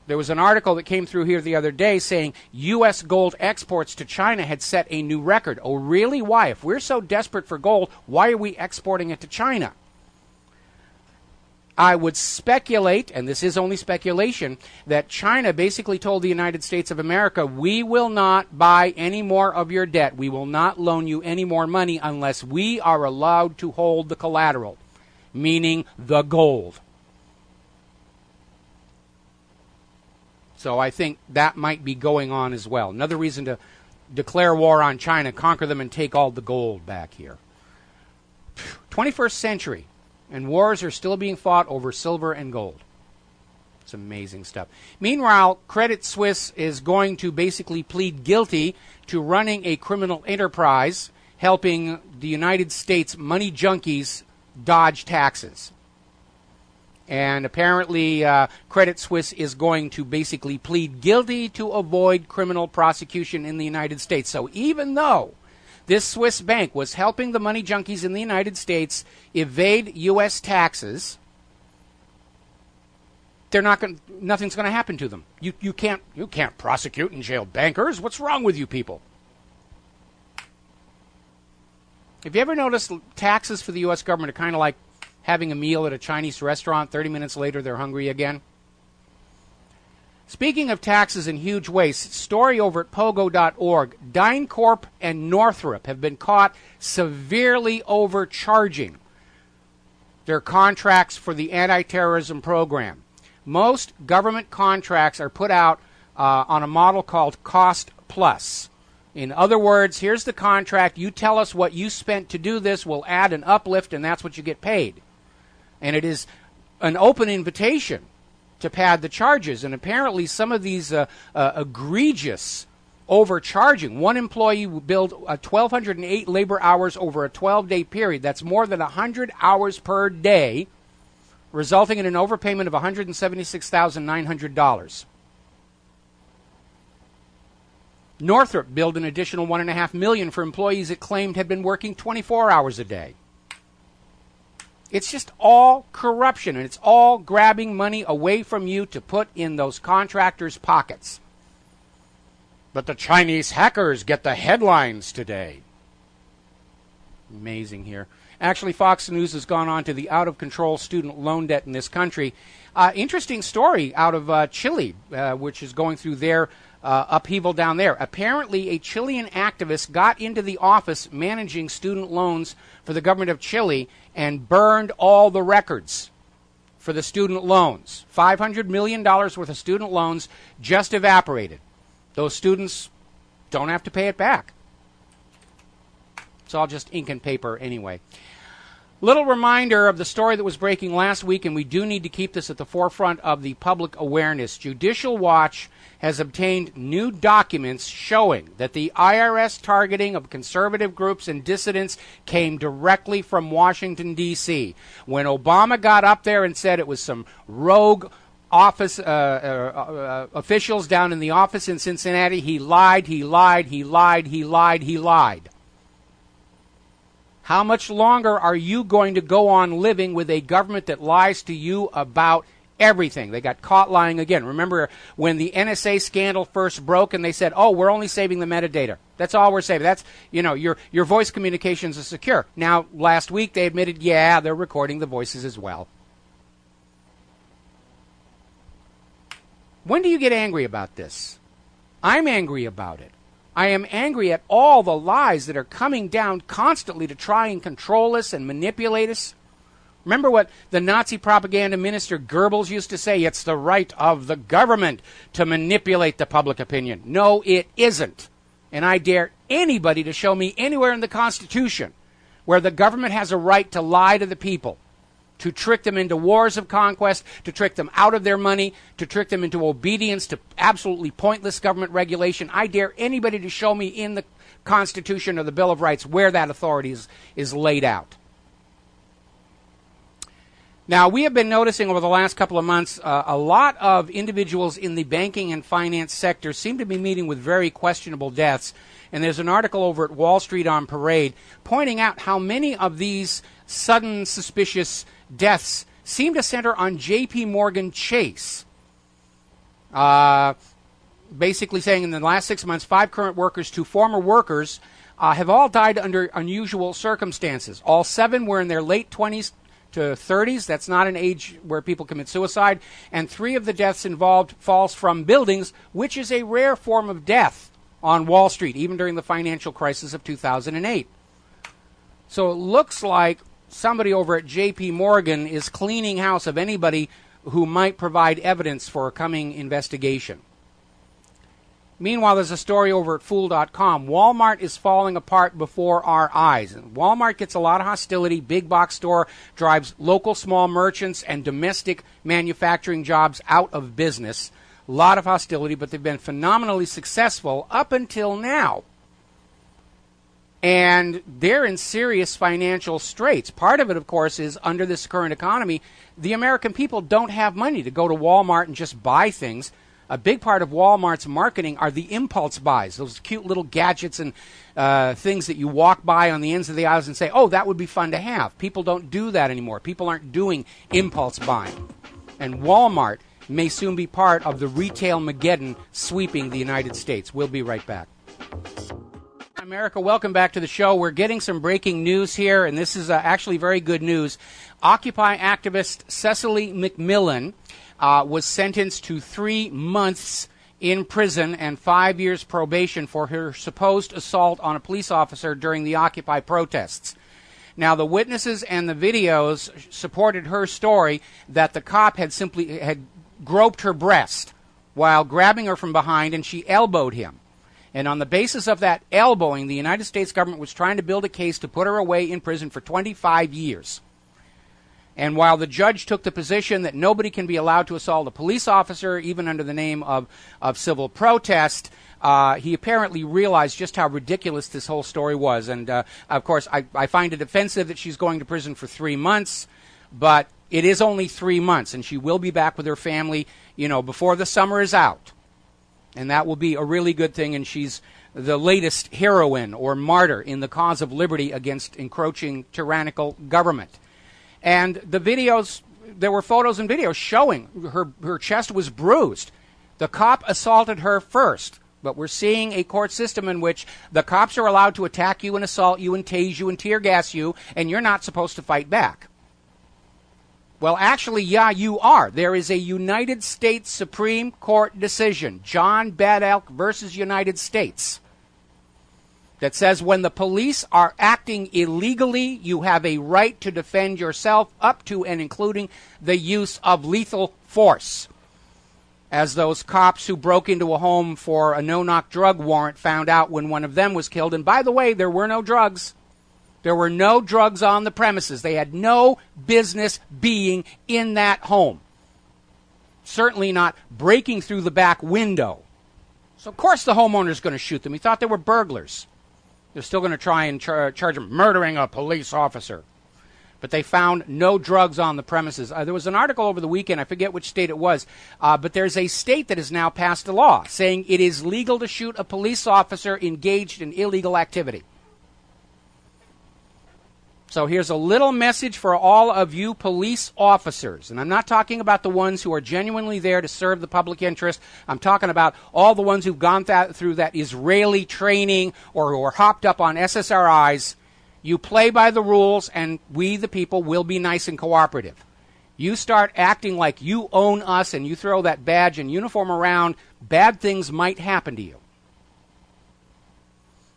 There was an article that came through here the other day saying U.S. gold exports to China had set a new record. Oh, really? Why? If we're so desperate for gold, why are we exporting it to China? I would speculate, and this is only speculation, that China basically told the United States of America, we will not buy any more of your debt. We will not loan you any more money unless we are allowed to hold the collateral, meaning the gold. So I think that might be going on as well. Another reason to declare war on China, conquer them, and take all the gold back here. 21st century, and wars are still being fought over silver and gold. It's amazing stuff. Meanwhile, Credit Suisse is going to basically plead guilty to running a criminal enterprise helping the United States money junkies dodge taxes. And apparently Credit Suisse is going to basically plead guilty to avoid criminal prosecution in the United States. So even though this Swiss bank was helping the money junkies in the United States evade U.S. taxes, nothing's going to happen to them. You can't prosecute and jail bankers. What's wrong with you people? Have you ever noticed taxes for the U.S. government are kind of like having a meal at a Chinese restaurant? 30 minutes later, they're hungry again. Speaking of taxes and huge waste, story over at pogo.org. DynCorp and Northrop have been caught severely overcharging their contracts for the anti-terrorism program. Most government contracts are put out on a model called cost plus. In other words, here's the contract. You tell us what you spent to do this. We'll add an uplift, and that's what you get paid. And it is an open invitation to pad the charges. And apparently some of these egregious overcharging. One employee billed 1,208 labor hours over a 12-day period. That's more than 100 hours per day, resulting in an overpayment of $176,900. Northrop billed an additional $1.5 million for employees it claimed had been working 24 hours a day. It's just all corruption, and it's all grabbing money away from you to put in those contractors' pockets. But the Chinese hackers get the headlines today. Amazing here. Actually, Fox News has gone on to the out-of-control student loan debt in this country. Interesting story out of Chile, which is going through their upheaval down there. Apparently, a Chilean activist got into the office managing student loans for the government of Chile and burned all the records for the student loans. $500 million worth of student loans just evaporated. Those students don't have to pay it back. It's all just ink and paper anyway. Little reminder of the story that was breaking last week, and we do need to keep this at the forefront of the public awareness. Judicial Watch has obtained new documents showing that the IRS targeting of conservative groups and dissidents came directly from Washington, D.C. When Obama got up there and said it was some rogue office officials down in the office in Cincinnati, he lied. How much longer are you going to go on living with a government that lies to you about everything? They got caught lying again. Remember when the NSA scandal first broke and they said, oh, we're only saving the metadata. That's all we're saving. That's, your voice communications is secure. Now, last week they admitted, yeah, they're recording the voices as well. When do you get angry about this? I'm angry about it. I am angry at all the lies that are coming down constantly to try and control us and manipulate us. Remember what the Nazi propaganda minister Goebbels used to say? It's the right of the government to manipulate the public opinion. No, it isn't. And I dare anybody to show me anywhere in the Constitution where the government has a right to lie to the people, to trick them into wars of conquest, to trick them out of their money, to trick them into obedience to absolutely pointless government regulation. I dare anybody to show me in the Constitution or the Bill of Rights where that authority is laid out. Now, we have been noticing over the last couple of months a lot of individuals in the banking and finance sector seem to be meeting with very questionable deaths. And there's an article over at Wall Street on Parade pointing out how many of these sudden suspicious deaths seem to center on J.P. Morgan Chase. Basically saying in the last 6 months, 5 current workers, 2 former workers have all died under unusual circumstances. All 7 were in their late 20s to 30s. That's not an age where people commit suicide. And 3 of the deaths involved falls from buildings, which is a rare form of death on Wall Street, even during the financial crisis of 2008. So it looks like somebody over at J.P. Morgan is cleaning house of anybody who might provide evidence for a coming investigation. Meanwhile, there's a story over at Fool.com. Walmart is falling apart before our eyes. And Walmart gets a lot of hostility. Big box store drives local small merchants and domestic manufacturing jobs out of business. A lot of hostility, but they've been phenomenally successful up until now. And they're in serious financial straits. Part of it, of course, is under this current economy, the American people don't have money to go to Walmart and just buy things. A big part of Walmart's marketing are the impulse buys, those cute little gadgets and things that you walk by on the ends of the aisles and say, oh, that would be fun to have. People don't do that anymore. People aren't doing impulse buying. And Walmart may soon be part of the retail Mageddon sweeping the United States. We'll be right back. America, welcome back to the show. We're getting some breaking news here, and this is actually very good news. Occupy activist Cecily McMillan was sentenced to 3 months in prison and 5 years probation for her supposed assault on a police officer during the Occupy protests. Now, the witnesses and the videos supported her story that the cop had groped her breast while grabbing her from behind, and she elbowed him. And on the basis of that elbowing, the United States government was trying to build a case to put her away in prison for 25 years. And while the judge took the position that nobody can be allowed to assault a police officer, even under the name of civil protest, he apparently realized just how ridiculous this whole story was. And, of course, I find it offensive that she's going to prison for 3 months, but it is only 3 months, and she will be back with her family, before the summer is out. And that will be a really good thing, and she's the latest heroine or martyr in the cause of liberty against encroaching tyrannical government. And the videos, there were photos and videos showing her chest was bruised. The cop assaulted her first, but we're seeing a court system in which the cops are allowed to attack you and assault you and tase you and tear gas you, and you're not supposed to fight back. Well, actually, yeah, you are. There is a United States Supreme Court decision, John Bad Elk versus United States, that says when the police are acting illegally, you have a right to defend yourself up to and including the use of lethal force. As those cops who broke into a home for a no-knock drug warrant found out when one of them was killed. And by the way, there were no drugs. There were no drugs on the premises. They had no business being in that home. Certainly not breaking through the back window. So, of course, the homeowner's going to shoot them. He thought they were burglars. They're still going to try and charge him murdering a police officer. But they found no drugs on the premises. There was an article over the weekend, I forget which state it was, but there's a state that has now passed a law saying it is legal to shoot a police officer engaged in illegal activity. So here's a little message for all of you police officers. And I'm not talking about the ones who are genuinely there to serve the public interest. I'm talking about all the ones who've gone through that Israeli training or hopped up on SSRIs. You play by the rules, and we, the people, will be nice and cooperative. You start acting like you own us and you throw that badge and uniform around, bad things might happen to you.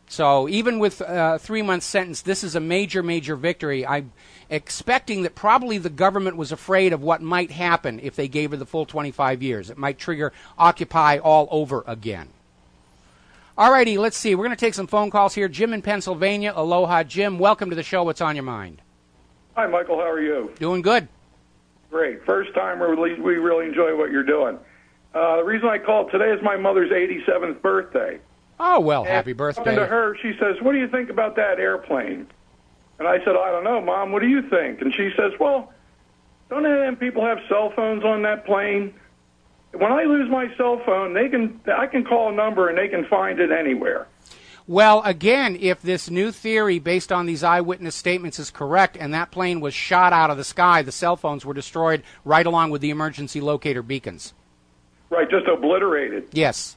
So even with a 3-month sentence, this is a major, major victory. I'm expecting that probably the government was afraid of what might happen if they gave her the full 25 years. It might trigger Occupy all over again. All righty, let's see. We're going to take some phone calls here. Jim in Pennsylvania. Aloha, Jim. Welcome to the show. What's on your mind? Hi, Michael. How are you? Doing good. Great. First time we really enjoy what you're doing. The reason I called today is my mother's 87th birthday. Oh, well, And happy birthday. to her, she says, what do you think about that airplane? And I said, I don't know, Mom. What do you think? And she says, well, don't them people have cell phones on that plane? When I lose my cell phone, I can call a number and they can find it anywhere. Well, again, if this new theory based on these eyewitness statements is correct and that plane was shot out of the sky, the cell phones were destroyed right along with the emergency locator beacons. Right, just obliterated. Yes.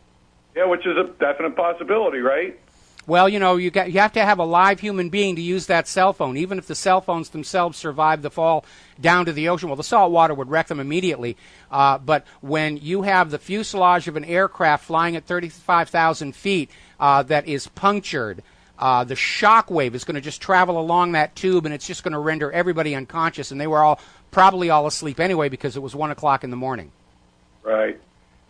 Yeah, which is a definite possibility, right? Well, you know, you have to have a live human being to use that cell phone, even if the cell phones themselves survive the fall down to the ocean. Well, the salt water would wreck them immediately. But when you have the fuselage of an aircraft flying at 35,000 feet that is punctured, the shock wave is going to just travel along that tube, and it's just going to render everybody unconscious. And they were probably all asleep anyway because it was 1 o'clock in the morning. Right.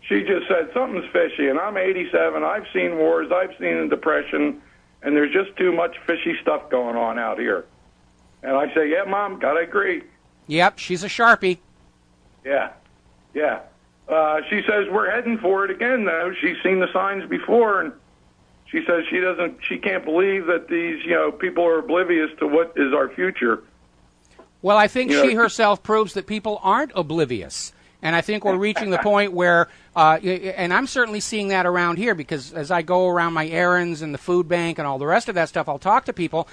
She just said, something's fishy, and I'm 87. I've seen wars. I've seen the Depression, and there's just too much fishy stuff going on out here. And I say, yeah, Mom, gotta agree. Yep, she's a Sharpie. Yeah. She says we're heading for it again, though. She's seen the signs before, and she says she can't believe that these, people are oblivious to what is our future. Well, I think she herself proves that people aren't oblivious. And I think we're reaching the point where, and I'm certainly seeing that around here, because as I go around my errands and the food bank and all the rest of that stuff, I'll talk to people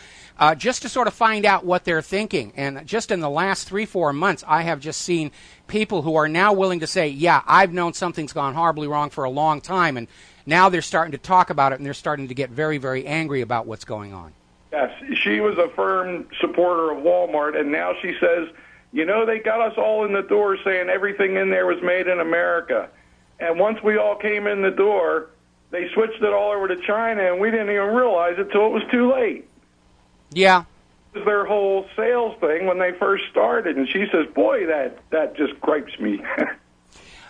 just to sort of find out what they're thinking. And just in the last 3-4 months, I have just seen people who are now willing to say, yeah, I've known something's gone horribly wrong for a long time, and now they're starting to talk about it, and they're starting to get very, very angry about what's going on. Yes, she was a firm supporter of Walmart, and now she says, they got us all in the door saying everything in there was made in America. And once we all came in the door, they switched it all over to China, and we didn't even realize it till it was too late. Yeah. It was their whole sales thing when they first started. And she says, boy, that just gripes me.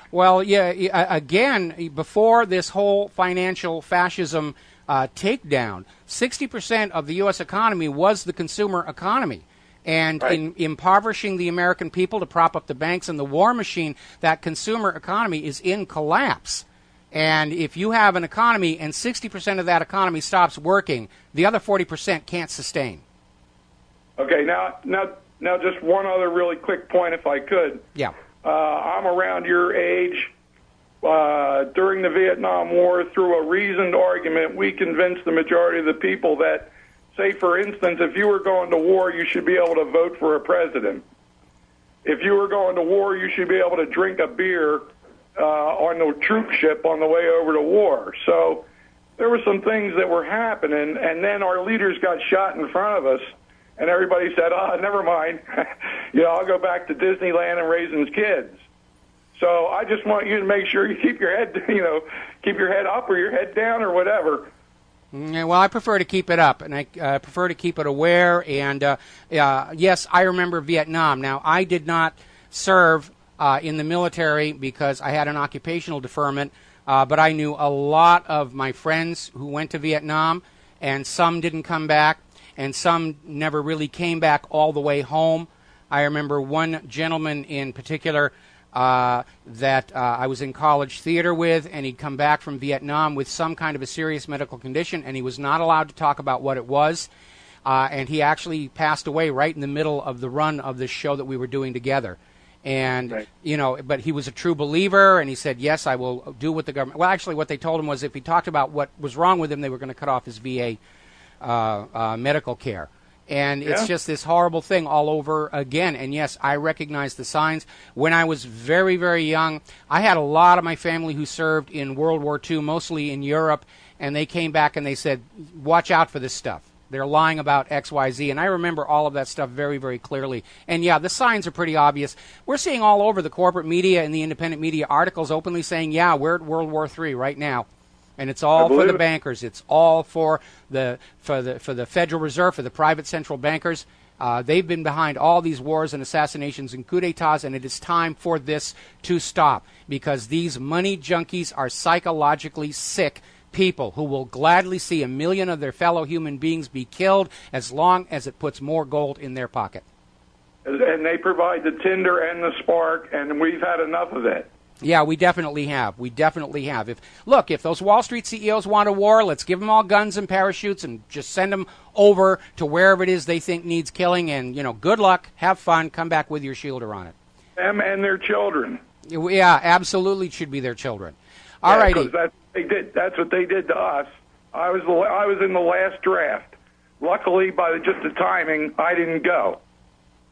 Well, yeah, again, before this whole financial fascism takedown, 60% of the U.S. economy was the consumer economy. And right. In impoverishing the American people to prop up the banks and the war machine, that consumer economy is in collapse. And if you have an economy and 60% of that economy stops working, the other 40% can't sustain. Okay, now, just one other really quick point, if I could. Yeah. I'm around your age. During the Vietnam War, through a reasoned argument, we convinced the majority of the people that, say, for instance, if you were going to war, you should be able to vote for a president. If you were going to war, you should be able to drink a beer on the troop ship on the way over to war. So there were some things that were happening, and then our leaders got shot in front of us, and everybody said, never mind. I'll go back to Disneyland and raising kids. So I just want you to make sure you keep your head, keep your head up or your head down or whatever. Well, I prefer to keep it up, and I prefer to keep it aware. And yes, I remember Vietnam. Now, I did not serve in the military because I had an occupational deferment, but I knew a lot of my friends who went to Vietnam, and some didn't come back, and some never really came back all the way home. I remember one gentleman in particular that I was in college theater with, and he'd come back from Vietnam with some kind of a serious medical condition, and he was not allowed to talk about what it was, and he actually passed away right in the middle of the run of this show that we were doing together. And, right. But he was a true believer, and he said, yes, I will do what the government... Well, actually, what they told him was if he talked about what was wrong with him, they were going to cut off his VA medical care. And it's just this horrible thing all over again. And yes, I recognize the signs. When I was very, very young, I had a lot of my family who served in World War II, mostly in Europe, and they came back and they said, watch out for this stuff. They're lying about XYZ. And I remember all of that stuff very, very clearly. And yeah, the signs are pretty obvious. We're seeing all over the corporate media and the independent media articles openly saying, yeah, we're at World War III right now. And it's all for the bankers. It's all for the Federal Reserve, for the private central bankers. They've been behind all these wars and assassinations and coup d'etats, and it is time for this to stop, because these money junkies are psychologically sick people who will gladly see 1 million of their fellow human beings be killed as long as it puts more gold in their pocket. And they provide the tinder and the spark, and we've had enough of it. Yeah, we definitely have. We definitely have. If those Wall Street CEOs want a war, let's give them all guns and parachutes and just send them over to wherever it is they think needs killing. And, good luck, have fun, come back with your shielder on it. Them and their children. Yeah, absolutely, it should be their children. All righty. That's what they did to us. I was in the last draft. Luckily, by just the timing, I didn't go.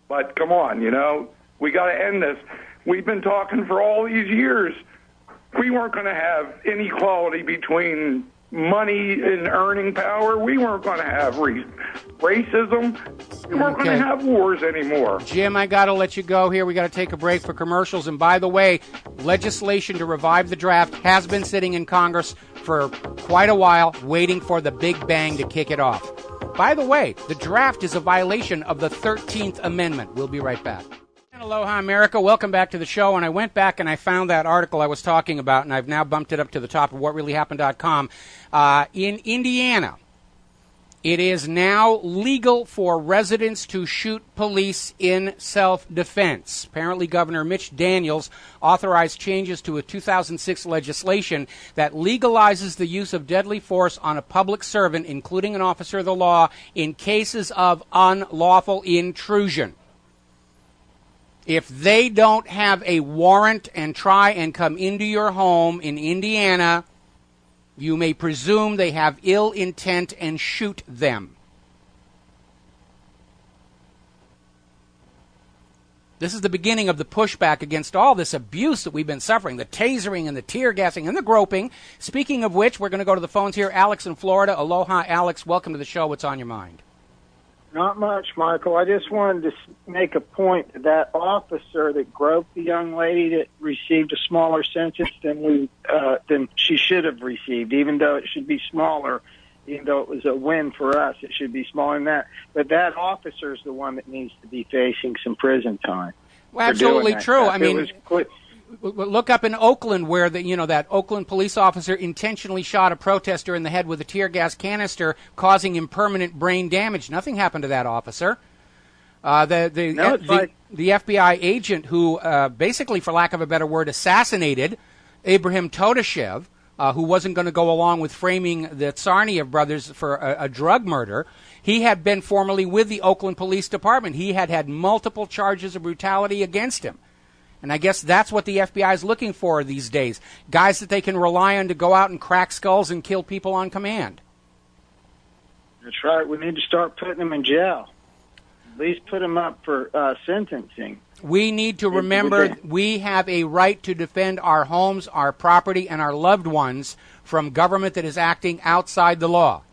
But come on, we got to end this. We've been talking for all these years. We weren't going to have inequality between money and earning power. We weren't going to have racism. We weren't going to have wars anymore. Jim, I got to let you go here. We got to take a break for commercials. And by the way, legislation to revive the draft has been sitting in Congress for quite a while, waiting for the big bang to kick it off. By the way, the draft is a violation of the 13th Amendment. We'll be right back. Aloha, America. Welcome back to the show. And I went back and I found that article I was talking about, and I've now bumped it up to the top of whatreallyhappened.com. In Indiana, it is now legal for residents to shoot police in self-defense. Apparently, Governor Mitch Daniels authorized changes to a 2006 legislation that legalizes the use of deadly force on a public servant, including an officer of the law, in cases of unlawful intrusion. If they don't have a warrant and try and come into your home in Indiana, you may presume they have ill intent and shoot them. This is the beginning of the pushback against all this abuse that we've been suffering, the tasering and the tear gassing and the groping. Speaking of which, we're going to go to the phones here. Alex in Florida. Aloha, Alex. Welcome to the show. What's on your mind? Not much, Michael. I just wanted to make a point that officer that groped the young lady that received a smaller sentence than she should have received, even though it should be smaller, even though it was a win for us, it should be smaller than that. But that officer is the one that needs to be facing some prison time. Well, absolutely true. I mean, look up in Oakland where that Oakland police officer intentionally shot a protester in the head with a tear gas canister, causing him permanent brain damage. Nothing happened to that officer. The FBI agent who basically, for lack of a better word, assassinated Ibrahim Todashev, who wasn't going to go along with framing the Tsarnaev brothers for a drug murder. He had been formerly with the Oakland Police Department. He had multiple charges of brutality against him. And I guess that's what the FBI is looking for these days. Guys that they can rely on to go out and crack skulls and kill people on command. That's right. We need to start putting them in jail. At least put them up for sentencing. We need to remember we have a right to defend our homes, our property, and our loved ones from government that is acting outside the law.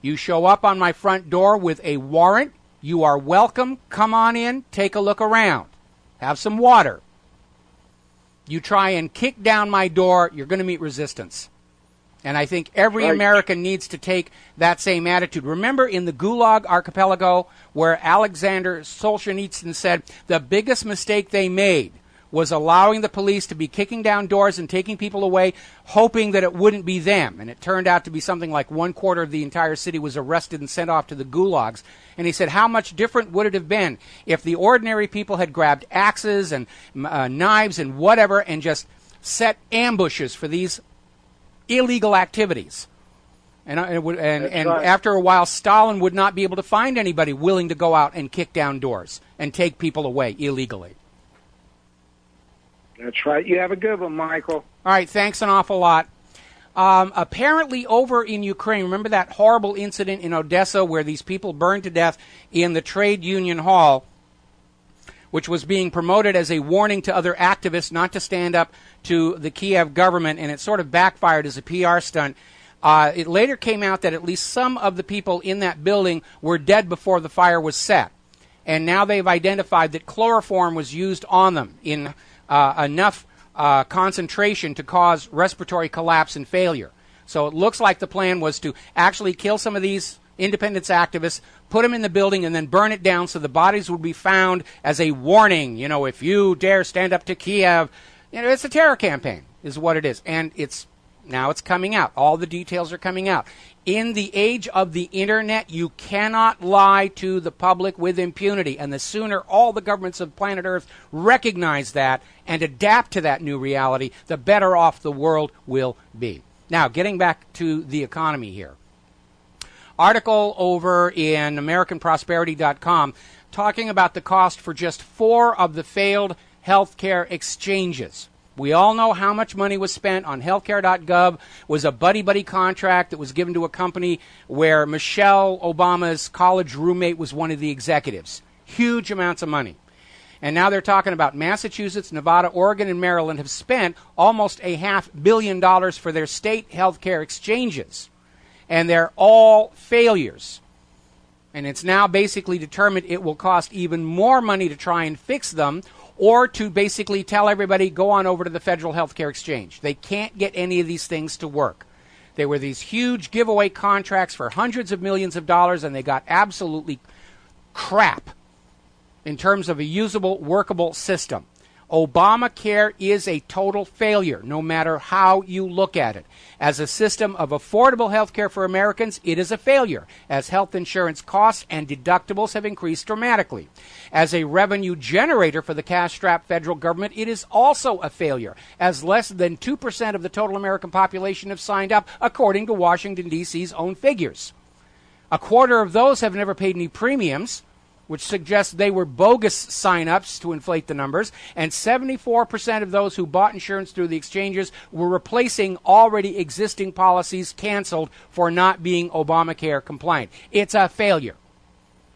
You show up on my front door with a warrant, you are welcome. Come on in, take a look around. Have some water. You try and kick down my door, you're going to meet resistance. And I think every American needs to take that same attitude. Remember in the Gulag Archipelago where Alexander Solzhenitsyn said the biggest mistake they made was allowing the police to be kicking down doors and taking people away, hoping that it wouldn't be them. And it turned out to be something like 1/4 of the entire city was arrested and sent off to the gulags. And he said, how much different would it have been if the ordinary people had grabbed axes and knives and whatever and just set ambushes for these illegal activities? And after a while, Stalin would not be able to find anybody willing to go out and kick down doors and take people away illegally. That's right. You have a good one, Michael. All right, thanks an awful lot. Apparently over in Ukraine, remember that horrible incident in Odessa where these people burned to death in the trade union hall, which was being promoted as a warning to other activists not to stand up to the Kiev government, and it sort of backfired as a PR stunt. It later came out that at least some of the people in that building were dead before the fire was set. And now they've identified that chloroform was used on them in enough concentration to cause respiratory collapse and failure. So it looks like the plan was to actually kill some of these independence activists, put them in the building, and then burn it down so the bodies would be found as a warning. You know, if you dare stand up to Kiev, you know, it's a terror campaign is what it is. And it's coming out. All the details are coming out. In the age of the internet, you cannot lie to the public with impunity. And the sooner all the governments of planet Earth recognize that and adapt to that new reality, the better off the world will be. Now, getting back to the economy here. Article over in AmericanProsperity.com talking about the cost for just 4 of the failed healthcare exchanges. We all know how much money was spent on healthcare.gov. Was a buddy-buddy contract that was given to a company where Michelle Obama's college roommate was one of the executives. Huge amounts of money. And now they're talking about Massachusetts, Nevada, Oregon, and Maryland have spent almost $500 million for their state healthcare exchanges. And they're all failures. And it's now basically determined it will cost even more money to try and fix them, or to basically tell everybody, go on over to the Federal Healthcare Exchange. They can't get any of these things to work. They were these huge giveaway contracts for hundreds of millions of dollars, and they got absolutely crap in terms of a usable, workable system. Obamacare is a total failure, no matter how you look at it. As a system of affordable health care for Americans, it is a failure, as health insurance costs and deductibles have increased dramatically. As a revenue generator for the cash-strapped federal government, it is also a failure, as less than 2% of the total American population have signed up, according to Washington, D.C.'s own figures. A quarter of those have never paid any premiums, which suggests they were bogus sign-ups to inflate the numbers, and 74% of those who bought insurance through the exchanges were replacing already existing policies canceled for not being Obamacare compliant. It's a failure.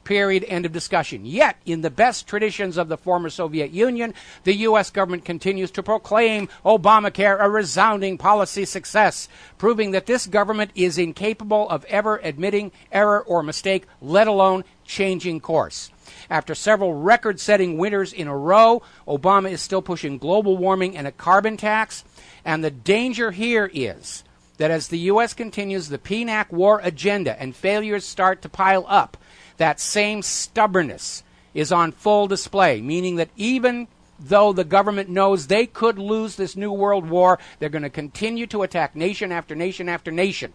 Period. End of discussion. Yet, in the best traditions of the former Soviet Union, the U.S. government continues to proclaim Obamacare a resounding policy success, proving that this government is incapable of ever admitting error or mistake, let alone changing course. After several record-setting winters in a row, Obama is still pushing global warming and a carbon tax. And the danger here is that as the U.S. continues the PNAC war agenda and failures start to pile up, that same stubbornness is on full display, meaning that even though the government knows they could lose this new world war, they're going to continue to attack nation after nation after nation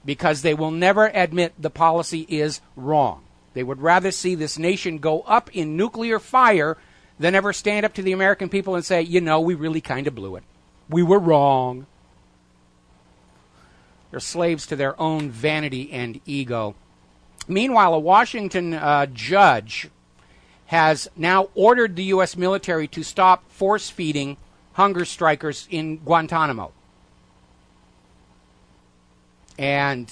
because they will never admit the policy is wrong. They would rather see this nation go up in nuclear fire than ever stand up to the American people and say, you know, we really kind of blew it. We were wrong. They're slaves to their own vanity and ego. Meanwhile, a Washington judge has now ordered the U.S. military to stop force-feeding hunger strikers in Guantanamo. And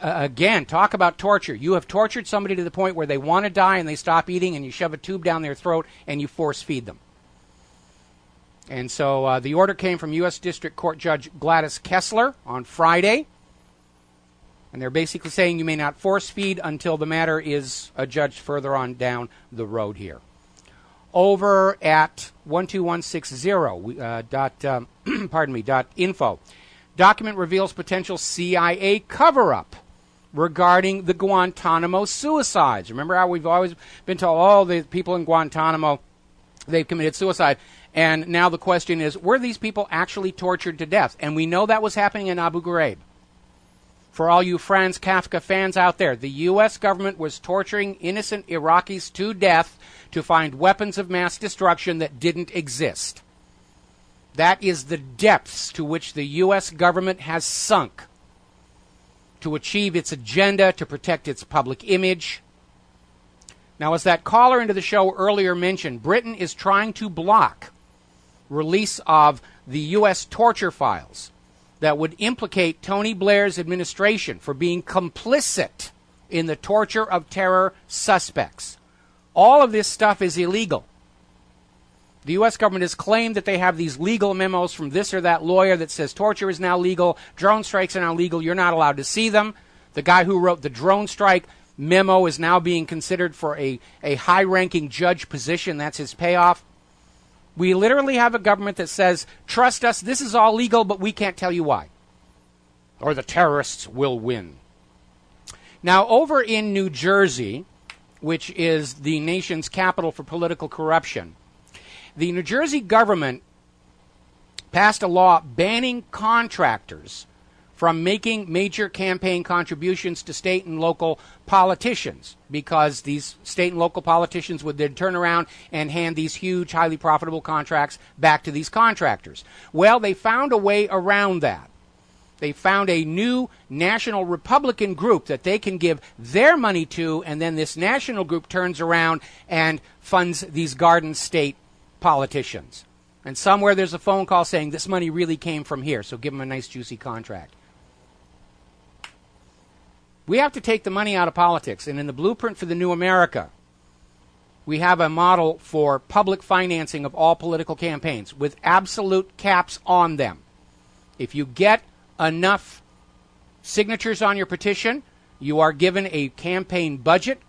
again, talk about torture. You have tortured somebody to the point where they want to die and they stop eating, and you shove a tube down their throat and you force-feed them. And so the order came from U.S. District Court Judge Gladys Kessler on Friday. And they're basically saying you may not force feed until the matter is adjudged further on down the road here. Over at 12160 .info, document reveals potential CIA cover-up regarding the Guantanamo suicides. Remember how we've always been told, oh, the people in Guantanamo, they've committed suicide. And now the question is, were these people actually tortured to death? And we know that was happening in Abu Ghraib. For all you Franz Kafka fans out there, the U.S. government was torturing innocent Iraqis to death to find weapons of mass destruction that didn't exist. That is the depths to which the U.S. government has sunk to achieve its agenda, to protect its public image. Now, as that caller into the show earlier mentioned, Britain is trying to block release of the U.S. torture files that would implicate Tony Blair's administration for being complicit in the torture of terror suspects. All of this stuff is illegal. The U.S. government has claimed that they have these legal memos from this or that lawyer that says torture is now legal, drone strikes are now legal, you're not allowed to see them. The guy who wrote the drone strike memo is now being considered for a high-ranking judge position. That's his payoff. We literally have a government that says, trust us, this is all legal, but we can't tell you why. Or the terrorists will win. Now, over in New Jersey, which is the nation's capital for political corruption, the New Jersey government passed a law banning contractors from making major campaign contributions to state and local politicians, because these state and local politicians would then turn around and hand these huge, highly profitable contracts back to these contractors. Well, they found a way around that. They found a new national Republican group that they can give their money to, and then this national group turns around and funds these Garden State politicians. And somewhere there's a phone call saying this money really came from here, so give them a nice juicy contract. We have to take the money out of politics, and in the blueprint for the new America, we have a model for public financing of all political campaigns with absolute caps on them. If you get enough signatures on your petition, you are given a campaign budget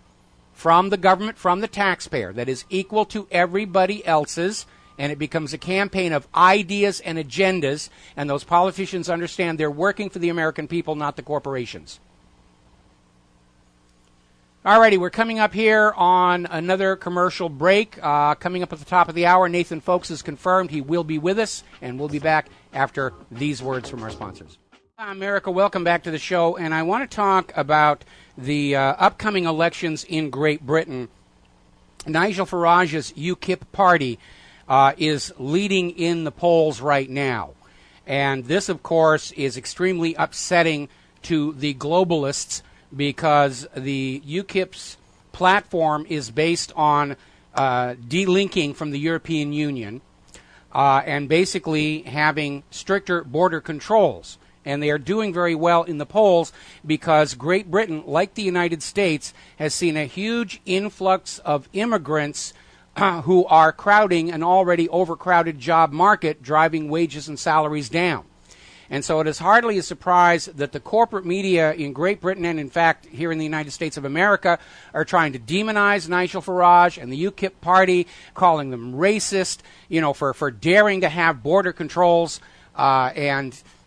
from the government, from the taxpayer, that is equal to everybody else's, and it becomes a campaign of ideas and agendas, and those politicians understand they're working for the American people, not the corporations. Alrighty, we're coming up here on another commercial break. Coming up at the top of the hour, Nathan Folks has confirmed he will be with us, and we'll be back after these words from our sponsors. America, welcome back to the show, and I want to talk about the upcoming elections in Great Britain. Nigel Farage's UKIP party is leading in the polls right now, and this, of course, is extremely upsetting to the globalists, because the UKIP's platform is based on delinking from the European Union and basically having stricter border controls. And they are doing very well in the polls because Great Britain, like the United States, has seen a huge influx of immigrants who are crowding an already overcrowded job market, driving wages and salaries down. And so it is hardly a surprise that the corporate media in Great Britain and, in fact, here in the United States of America are trying to demonize Nigel Farage and the UKIP party, calling them racist, for daring to have border controls.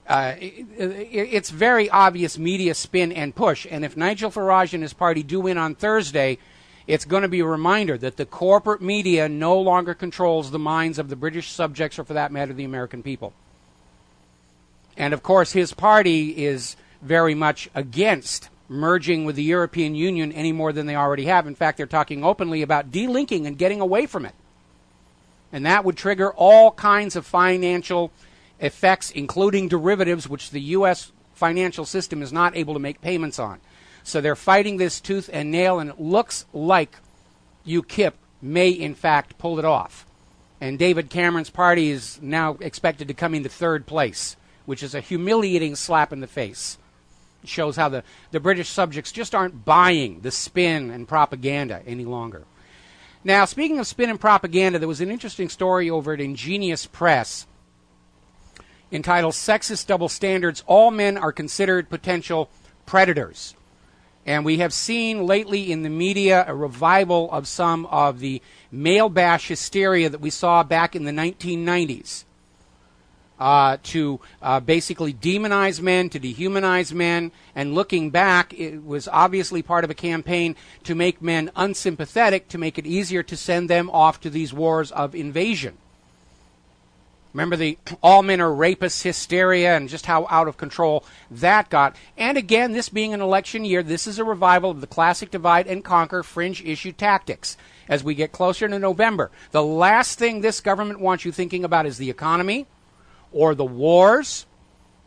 It's very obvious media spin and push. And if Nigel Farage and his party do win on Thursday, it's going to be a reminder that the corporate media no longer controls the minds of the British subjects, or for that matter, the American people. And, of course, his party is very much against merging with the European Union any more than they already have. In fact, they're talking openly about delinking and getting away from it. And that would trigger all kinds of financial effects, including derivatives, which the U.S. financial system is not able to make payments on. So they're fighting this tooth and nail, and it looks like UKIP may, in fact, pull it off. And David Cameron's party is now expected to come into third place, which is a humiliating slap in the face. It shows how the British subjects just aren't buying the spin and propaganda any longer. Now, speaking of spin and propaganda, there was an interesting story over at Ingenious Press entitled Sexist Double Standards, All Men Are Considered Potential Predators. And we have seen lately in the media a revival of some of the male bash hysteria that we saw back in the 1990s. To basically demonize men, to dehumanize men, and looking back, it was obviously part of a campaign to make men unsympathetic, to make it easier to send them off to these wars of invasion. Remember the all men are rapists hysteria and just how out of control that got. And again, this being an election year, this is a revival of the classic divide and conquer fringe issue tactics. As we get closer to November, the last thing this government wants you thinking about is the economy, or the wars,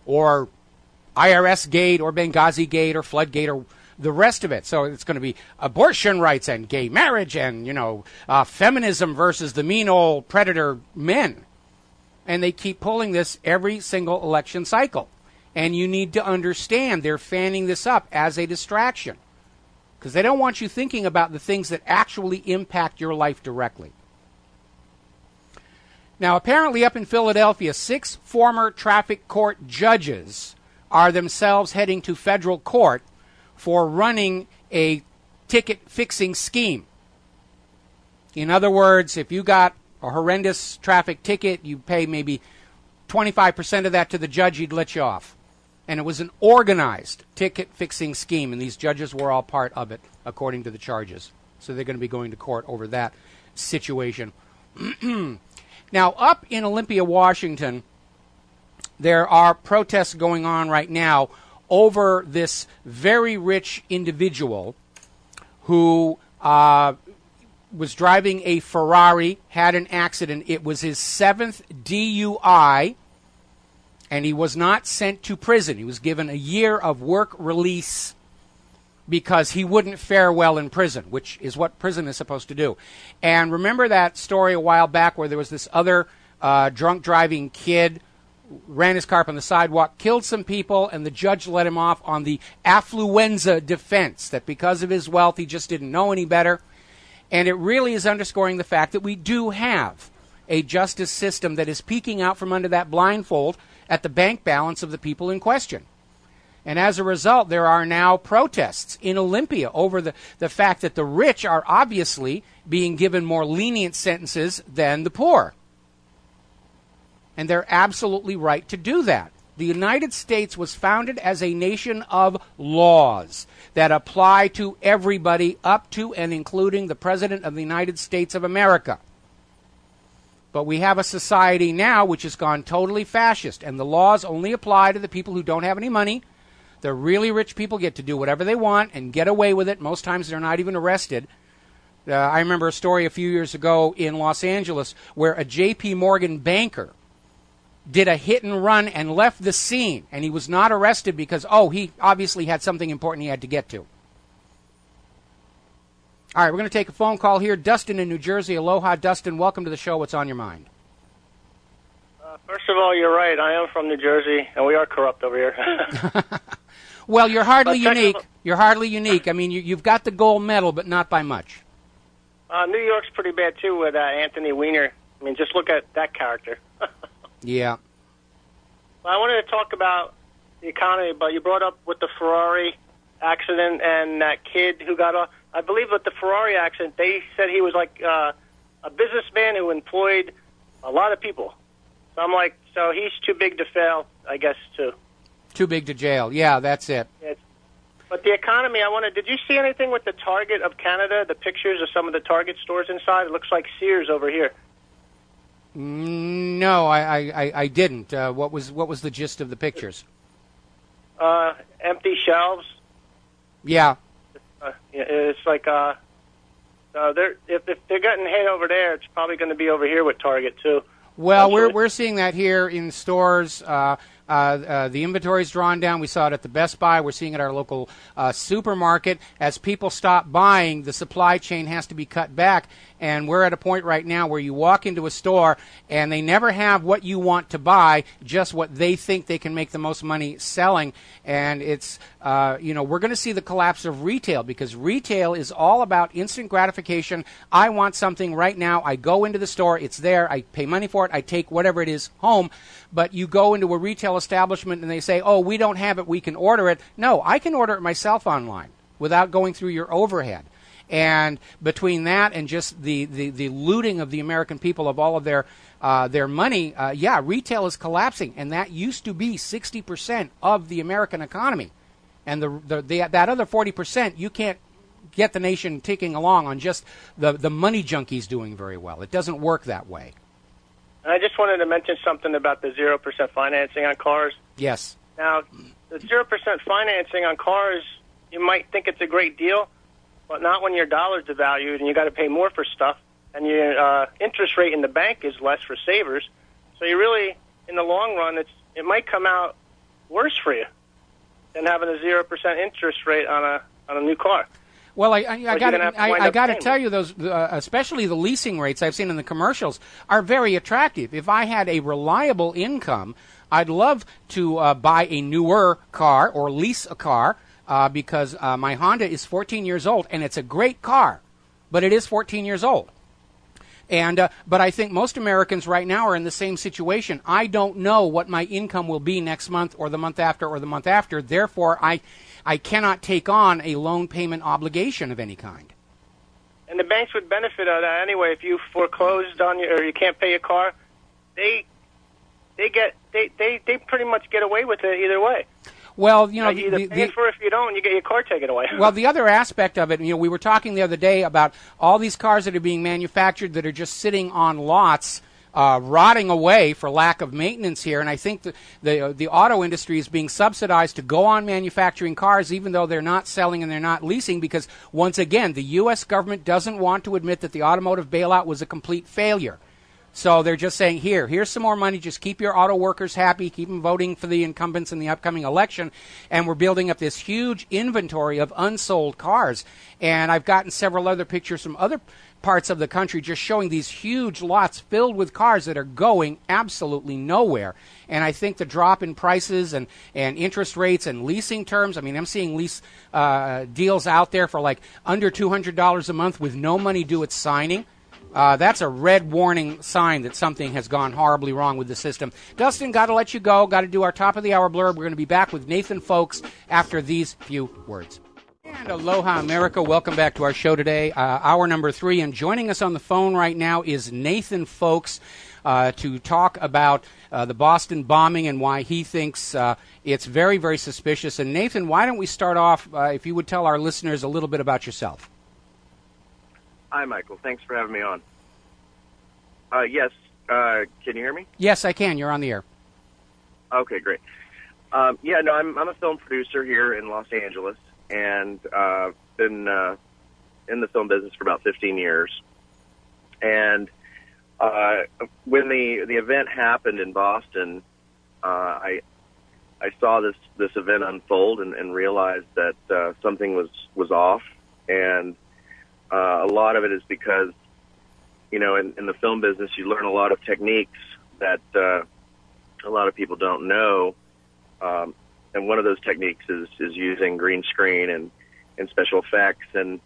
or IRS Gate, or Benghazi Gate, or Flood Gate, or the rest of it. So it's going to be abortion rights and gay marriage and, feminism versus the mean old predator men. And they keep pulling this every single election cycle. And you need to understand they're fanning this up as a distraction, because they don't want you thinking about the things that actually impact your life directly. Now, apparently up in Philadelphia, 6 former traffic court judges are themselves heading to federal court for running a ticket-fixing scheme. In other words, if you got a horrendous traffic ticket, you pay maybe 25% of that to the judge, he'd let you off. And it was an organized ticket-fixing scheme, and these judges were all part of it, according to the charges. So they're going to be going to court over that situation. Now, up in Olympia, Washington, there are protests going on right now over this very rich individual who was driving a Ferrari, had an accident. It was his 7th DUI, and he was not sent to prison. He was given a year of work release because he wouldn't fare well in prison, which is what prison is supposed to do. And remember that story a while back where there was this other drunk driving kid, ran his car up on the sidewalk, killed some people, and the judge let him off on the affluenza defense, that because of his wealth he just didn't know any better. And it really is underscoring the fact that we do have a justice system that is peeking out from under that blindfold at the bank balance of the people in question. And as a result, there are now protests in Olympia over the fact that the rich are obviously being given more lenient sentences than the poor. And they're absolutely right to do that. The United States was founded as a nation of laws that apply to everybody up to and including the President of the United States of America. But we have a society now which has gone totally fascist, and the laws only apply to the people who don't have any money. The really rich people get to do whatever they want and get away with it. Most times they're not even arrested. I remember a story a few years ago in Los Angeles where a J.P. Morgan banker did a hit and run and left the scene, and he was not arrested because, he obviously had something important he had to get to. All right, we're going to take a phone call here. Dustin in New Jersey. Aloha, Dustin. Welcome to the show. What's on your mind? First of all, you're right. I am from New Jersey, and we are corrupt over here. Well, you're hardly unique. You're hardly unique. I mean, you've got the gold medal, but not by much. New York's pretty bad, too, with Anthony Weiner. I mean, just look at that character. Yeah. Well, I wanted to talk about the economy, but you brought up with the Ferrari accident and that kid who got off. I believe with the Ferrari accident, they said he was like a businessman who employed a lot of people. So I'm like, so he's too big to fail, I guess, too. Too big to jail. Yeah, that's it. But the economy, did you see anything with the Target of Canada, the pictures of some of the Target stores inside? It looks like Sears over here. No, I didn't. What was the gist of the pictures? Empty shelves. Yeah. It's like if they're getting hit over there, it's probably going to be over here with Target too. Well, we're seeing that here in stores. The inventory's drawn down. We saw it at the Best Buy. We're seeing it at our local supermarket. As people stop buying, the supply chain has to be cut back. And we're at a point right now where you walk into a store and they never have what you want to buy, just what they think they can make the most money selling. And it's, we're going to see the collapse of retail because retail is all about instant gratification. I want something right now. I go into the store. It's there. I pay money for it. I take whatever it is home. But you go into a retail establishment and they say, we don't have it. We can order it. No, I can order it myself online without going through your overhead. And between that and just the looting of the American people of all of their money, retail is collapsing, and that used to be 60% of the American economy. And that other 40%, you can't get the nation ticking along on just the money junkies doing very well. It doesn't work that way. And I just wanted to mention something about the 0% financing on cars. Yes. Now, the 0% financing on cars, you might think it's a great deal, but not when your dollar's devalued and you got to pay more for stuff, and your interest rate in the bank is less for savers. So you really, in the long run, it might come out worse for you than having a 0% interest rate on a new car. Well, I got to tell you, those, especially the leasing rates I've seen in the commercials, are very attractive. If I had a reliable income, I'd love to buy a newer car or lease a car. Because my Honda is 14 years old, and it's a great car, but it is 14 years old. And but I think most Americans right now are in the same situation. I don't know what my income will be next month or the month after or the month after. Therefore, I cannot take on a loan payment obligation of any kind. And the banks would benefit out of that anyway. If you foreclosed on your, or you can't pay your car, they pretty much get away with it either way. Well, you know, you either pay for it if you don't, you get your car taken away. Well, the other aspect of it, you know, we were talking the other day about all these cars that are being manufactured that are just sitting on lots, rotting away for lack of maintenance here. And I think the auto industry is being subsidized to go on manufacturing cars, even though they're not selling and they're not leasing, because once again, the U.S. government doesn't want to admit that the automotive bailout was a complete failure. So they're just saying, here's some more money. Just keep your auto workers happy. Keep them voting for the incumbents in the upcoming election. And we're building up this huge inventory of unsold cars. And I've gotten several other pictures from other parts of the country just showing these huge lots filled with cars that are going absolutely nowhere. And I think the drop in prices and interest rates and leasing terms, I mean, I'm seeing lease deals out there for like under $200 a month with no money due at signing. That's a red warning sign that something has gone horribly wrong with the system. Dustin, got to let you go. Got to do our top of the hour blurb. We're going to be back with Nathan Folks after these few words. And aloha, America. Welcome back to our show today, hour number 3. And joining us on the phone right now is Nathan Folks to talk about the Boston bombing and why he thinks it's very, very suspicious. And Nathan, why don't we start off, if you would tell our listeners a little bit about yourself. Hi, Michael. Thanks for having me on. Yes. Can you hear me? Yes, I can. You're on the air. Okay, great. I'm a film producer here in Los Angeles, and been in the film business for about 15 years. And when the event happened in Boston, I saw this event unfold and realized that something was off. And a lot of it is because, you know, in the film business, you learn a lot of techniques that a lot of people don't know. And one of those techniques is using green screen and special effects. And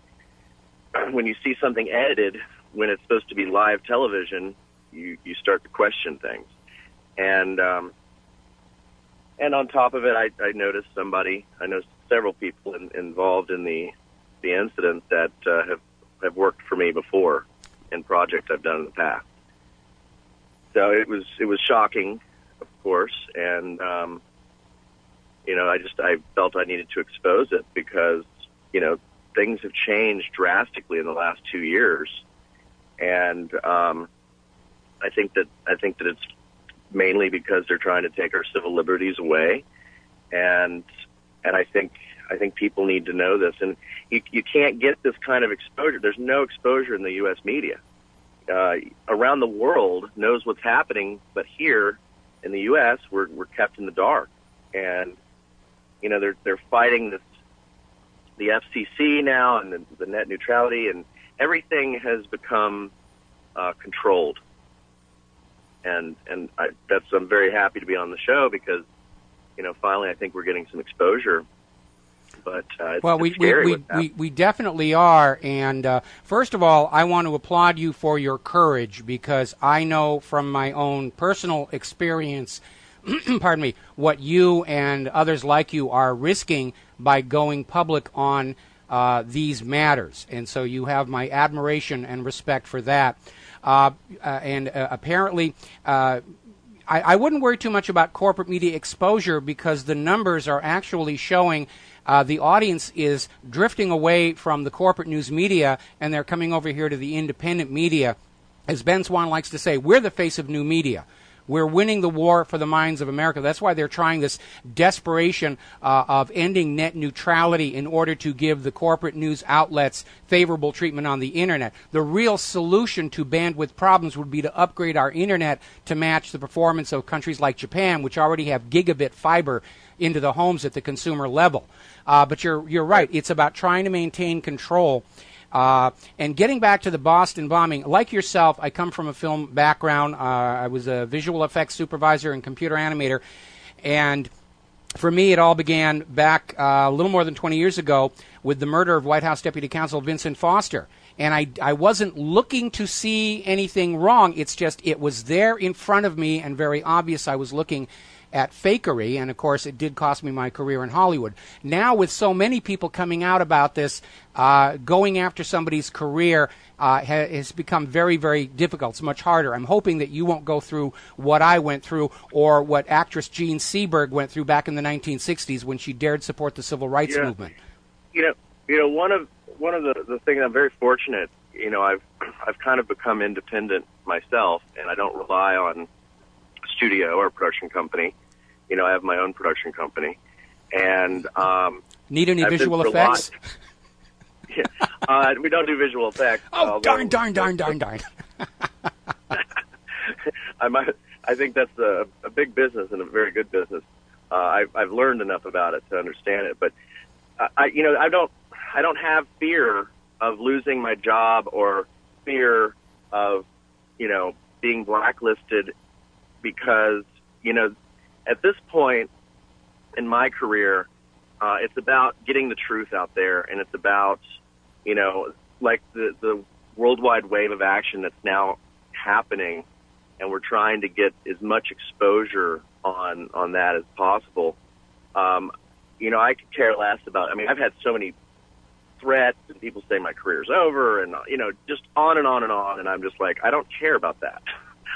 when you see something edited, when it's supposed to be live television, you start to question things. And on top of it, I noticed I know several people involved in the incident that have worked for me before in projects I've done in the past. So it was shocking, of course, and you know, I felt I needed to expose it because, you know, things have changed drastically in the last 2 years, and I think that it's mainly because they're trying to take our civil liberties away, and I think people need to know this. And you can't get this kind of exposure. There's no exposure in the U.S. media. Around the world knows what's happening, but here in the U.S. we're kept in the dark. And you know, they're fighting the FCC now and the net neutrality, and everything has become controlled. And I'm very happy to be on the show because, you know, finally I think we're getting some exposure. But we definitely are. And first of all, I want to applaud you for your courage, because I know from my own personal experience, pardon me, what you and others like you are risking by going public on these matters. And so you have my admiration and respect for that. Apparently, I wouldn't worry too much about corporate media exposure, because the numbers are actually showing the audience is drifting away from the corporate news media, and they're coming over here to the independent media. As Ben Swan likes to say, we're the face of new media. We're winning the war for the minds of America. That's why they're trying this desperation of ending net neutrality in order to give the corporate news outlets favorable treatment on the Internet. The real solution to bandwidth problems would be to upgrade our Internet to match the performance of countries like Japan, which already have gigabit fiber into the homes at the consumer level. But you're right. It's about trying to maintain control. And getting back to the Boston bombing, like yourself, I come from a film background. I was a visual effects supervisor and computer animator. And for me, it all began back a little more than 20 years ago with the murder of White House Deputy Counsel Vincent Foster. and I wasn't looking to see anything wrong. It's just it was there in front of me and very obvious I was looking at fakery, and of course it did cost me my career in Hollywood. Now with so many people coming out about this, going after somebody's career has become very, very difficult. It's much harder. I'm hoping that you won't go through what I went through or what actress Jean Seberg went through back in the 1960s when she dared support the civil rights movement. You know, one of the things, I'm very fortunate. You know, I've kind of become independent myself, and I don't rely on studio or production company. You know, I have my own production company, and need any visual effects? Yeah, we don't do visual effects. Oh, darn! I think that's a big business and a very good business. I've learned enough about it to understand it, but I don't have fear of losing my job or fear of, you know, being blacklisted, because, you know, at this point in my career, it's about getting the truth out there, and it's about, you know, like the worldwide wave of action that's now happening, and we're trying to get as much exposure on that as possible. You know, I could care less about, I mean, I've had so many threats and people say my career's over and, you know, just on and on and on, and I'm just like, I don't care about that.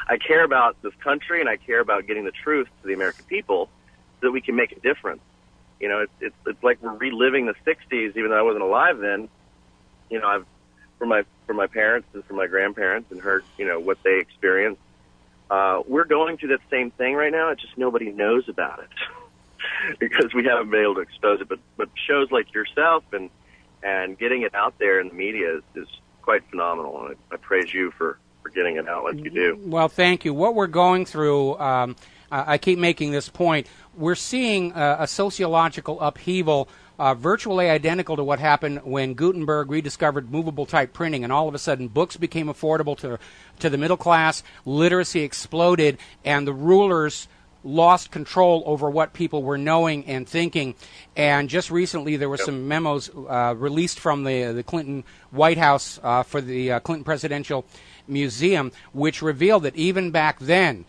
I care about this country, and I care about getting the truth to the American people so that we can make a difference. You know, it's like we're reliving the 60s, even though I wasn't alive then. You know, I've from my parents and from my grandparents and heard, you know, what they experienced. We're going through that same thing right now. It's just nobody knows about it because we haven't been able to expose it. But shows like yourself and getting it out there in the media is quite phenomenal. And I praise you for getting it out like you do. Well, thank you. What we're going through, I keep making this point, we're seeing a sociological upheaval virtually identical to what happened when Gutenberg rediscovered movable type printing, and all of a sudden books became affordable to the middle class, literacy exploded, and the rulers lost control over what people were knowing and thinking. And just recently there were some memos released from the Clinton White House for the Clinton Presidential Museum, which revealed that even back then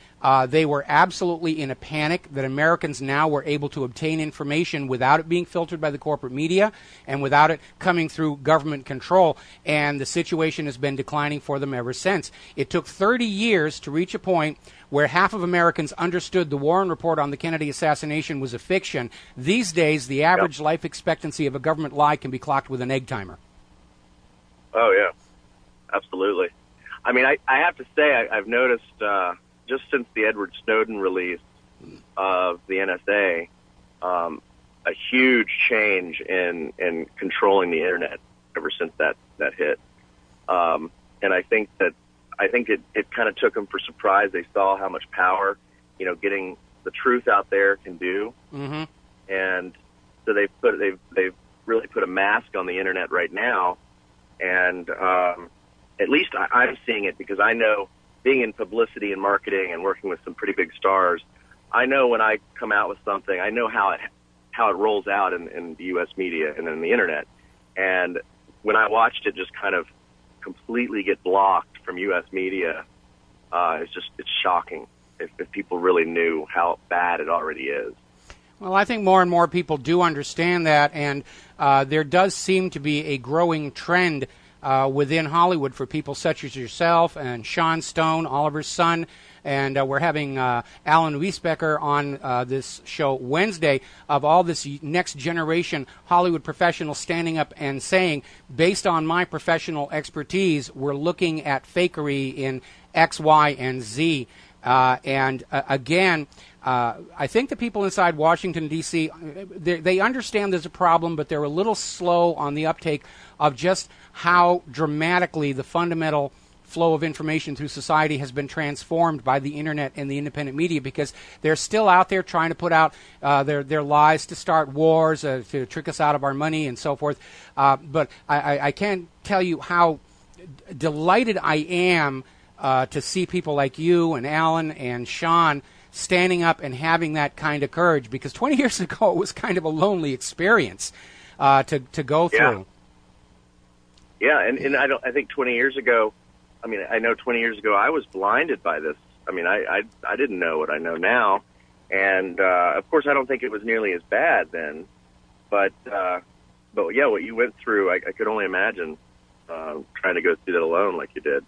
they were absolutely in a panic, that Americans now were able to obtain information without it being filtered by the corporate media and without it coming through government control, and the situation has been declining for them ever since. It took 30 years to reach a point where half of Americans understood the Warren Report on the Kennedy assassination was a fiction. These days, the average life expectancy of a government lie can be clocked with an egg timer. Oh, yeah. Absolutely. I mean, I have to say, I've noticed just since the Edward Snowden release of the NSA, a huge change in controlling the Internet ever since that hit. And I think it kind of took them for surprise. They saw how much power, you know, getting the truth out there can do. Mm-hmm. And so they've really put a mask on the Internet right now. And at least I'm seeing it because I know, being in publicity and marketing and working with some pretty big stars, I know when I come out with something, I know how it rolls out in the U.S. media and in the Internet. And when I watched it just kind of completely get blocked from U.S. media, it's shocking if people really knew how bad it already is. Well, I think more and more people do understand that, and there does seem to be a growing trend within Hollywood for people such as yourself and Sean Stone, Oliver's son, and we're having Alan Wiesbecker on this show Wednesday, of all this next generation Hollywood professionals standing up and saying, based on my professional expertise, we're looking at fakery in X, Y, and Z. Again, I think the people inside Washington, D.C., they understand there's a problem, but they're a little slow on the uptake of just how dramatically the fundamental flow of information through society has been transformed by the Internet and the independent media, because they're still out there trying to put out their lies to start wars, to trick us out of our money and so forth. But I can't tell you how delighted I am to see people like you and Alan and Sean standing up and having that kind of courage, because 20 years ago it was kind of a lonely experience to go through. Yeah, and I think 20 years ago, I know 20 years ago I was blinded by this. I didn't know what I know now, and of course I don't think it was nearly as bad then, but yeah, what you went through, I could only imagine trying to go through that alone like you did.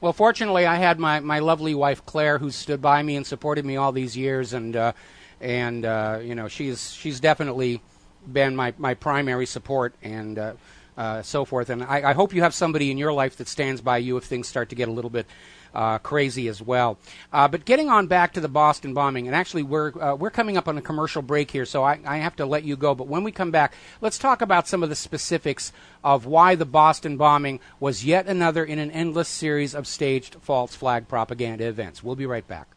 Well, fortunately, I had my lovely wife Claire, who stood by me and supported me all these years, and she's definitely been my primary support and so forth. And I hope you have somebody in your life that stands by you if things start to get a little bit crazy as well. But getting on back to the Boston bombing, and actually we're coming up on a commercial break here, so I have to let you go. But when we come back, let's talk about some of the specifics of why the Boston bombing was yet another in an endless series of staged false flag propaganda events. We'll be right back.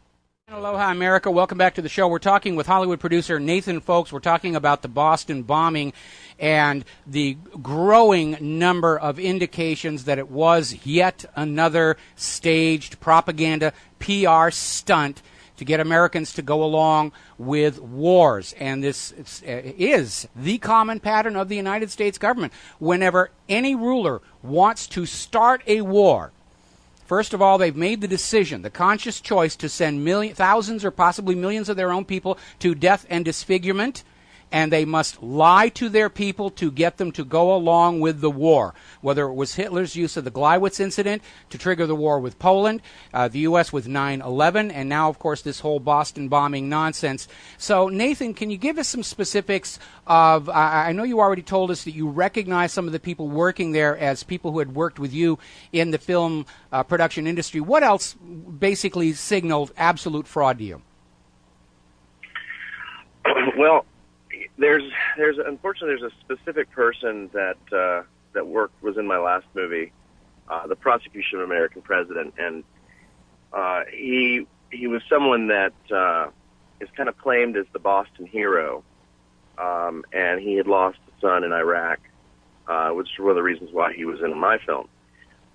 Aloha, America. Welcome back to the show. We're talking with Hollywood producer Nathan Folks. We're talking about the Boston bombing and the growing number of indications that it was yet another staged propaganda PR stunt to get Americans to go along with wars. And this is the common pattern of the United States government. Whenever any ruler wants to start a war, first of all, they've made the decision, the conscious choice, to send thousands or possibly millions of their own people to death and disfigurement, and they must lie to their people to get them to go along with the war. Whether it was Hitler's use of the Gleiwitz incident to trigger the war with Poland, the U.S. with 9/11, and now, of course, this whole Boston bombing nonsense. So, Nathan, can you give us some specifics of, I know you already told us that you recognize some of the people working there as people who had worked with you in the film production industry. What else basically signaled absolute fraud to you? Well, unfortunately there's a specific person that was in my last movie, The Prosecution of an American President, and he was someone that is kind of claimed as the Boston hero, and he had lost a son in Iraq, which is one of the reasons why he was in my film.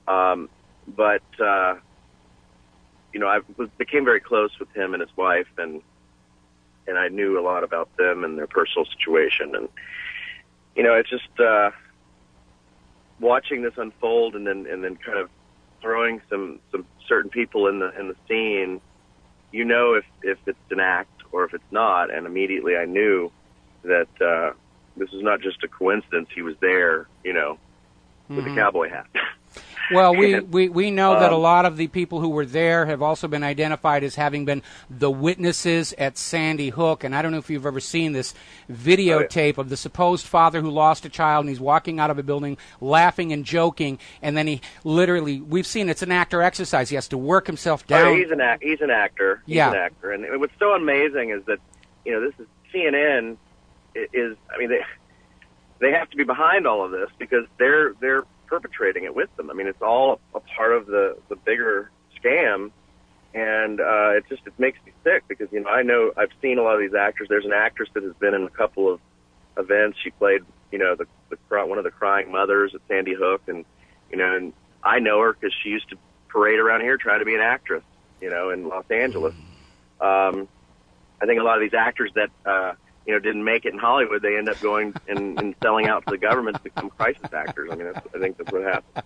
But I became very close with him and his wife, and I knew a lot about them and their personal situation. And, it's just watching this unfold and then kind of throwing some certain people in the scene, if it's an act or if it's not. And immediately I knew that this is not just a coincidence. He was there, with a cowboy hat. Well, we know that a lot of the people who were there have also been identified as having been the witnesses at Sandy Hook. And I don't know if you've ever seen this videotape of the supposed father who lost a child, and he's walking out of a building laughing and joking, and then he literally, we've seen it's an actor exercise. He has to work himself down. Oh, he's an actor. He's an actor. And what's so amazing is that, this is CNN is, they have to be behind all of this because they're perpetrating it with them. It's all a part of the bigger scam, and it makes me sick because I've seen a lot of these actors. There's an actress that has been in a couple of events. She played one of the crying mothers at Sandy Hook, and and I know her because she used to parade around here trying to be an actress, in Los Angeles. I think a lot of these actors that didn't make it in Hollywood, they end up going and selling out to the government to become crisis actors. I think that's what happened.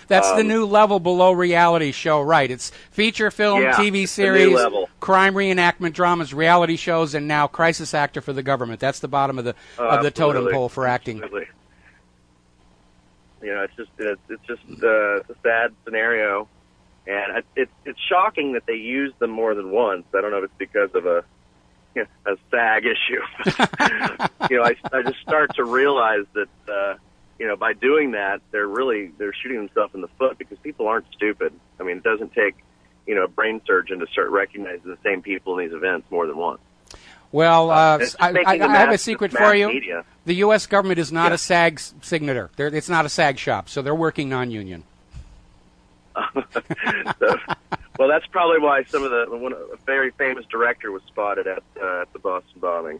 That's the new level below reality show, right? It's feature film, TV series, crime reenactment dramas, reality shows, and now crisis actor for the government. That's the bottom of the totem pole for acting. Absolutely. It's a sad scenario, and it's shocking that they use them more than once. I don't know if it's because of a SAG issue. I just start to realize that, by doing that, they're shooting themselves in the foot because people aren't stupid. It doesn't take, a brain surgeon to start recognizing the same people in these events more than once. Well, I have a secret for you. Media. The U.S. government is not a SAG signator. It's not a SAG shop, so they're working non-union. Well, that's probably why a very famous director was spotted at the Boston bombing.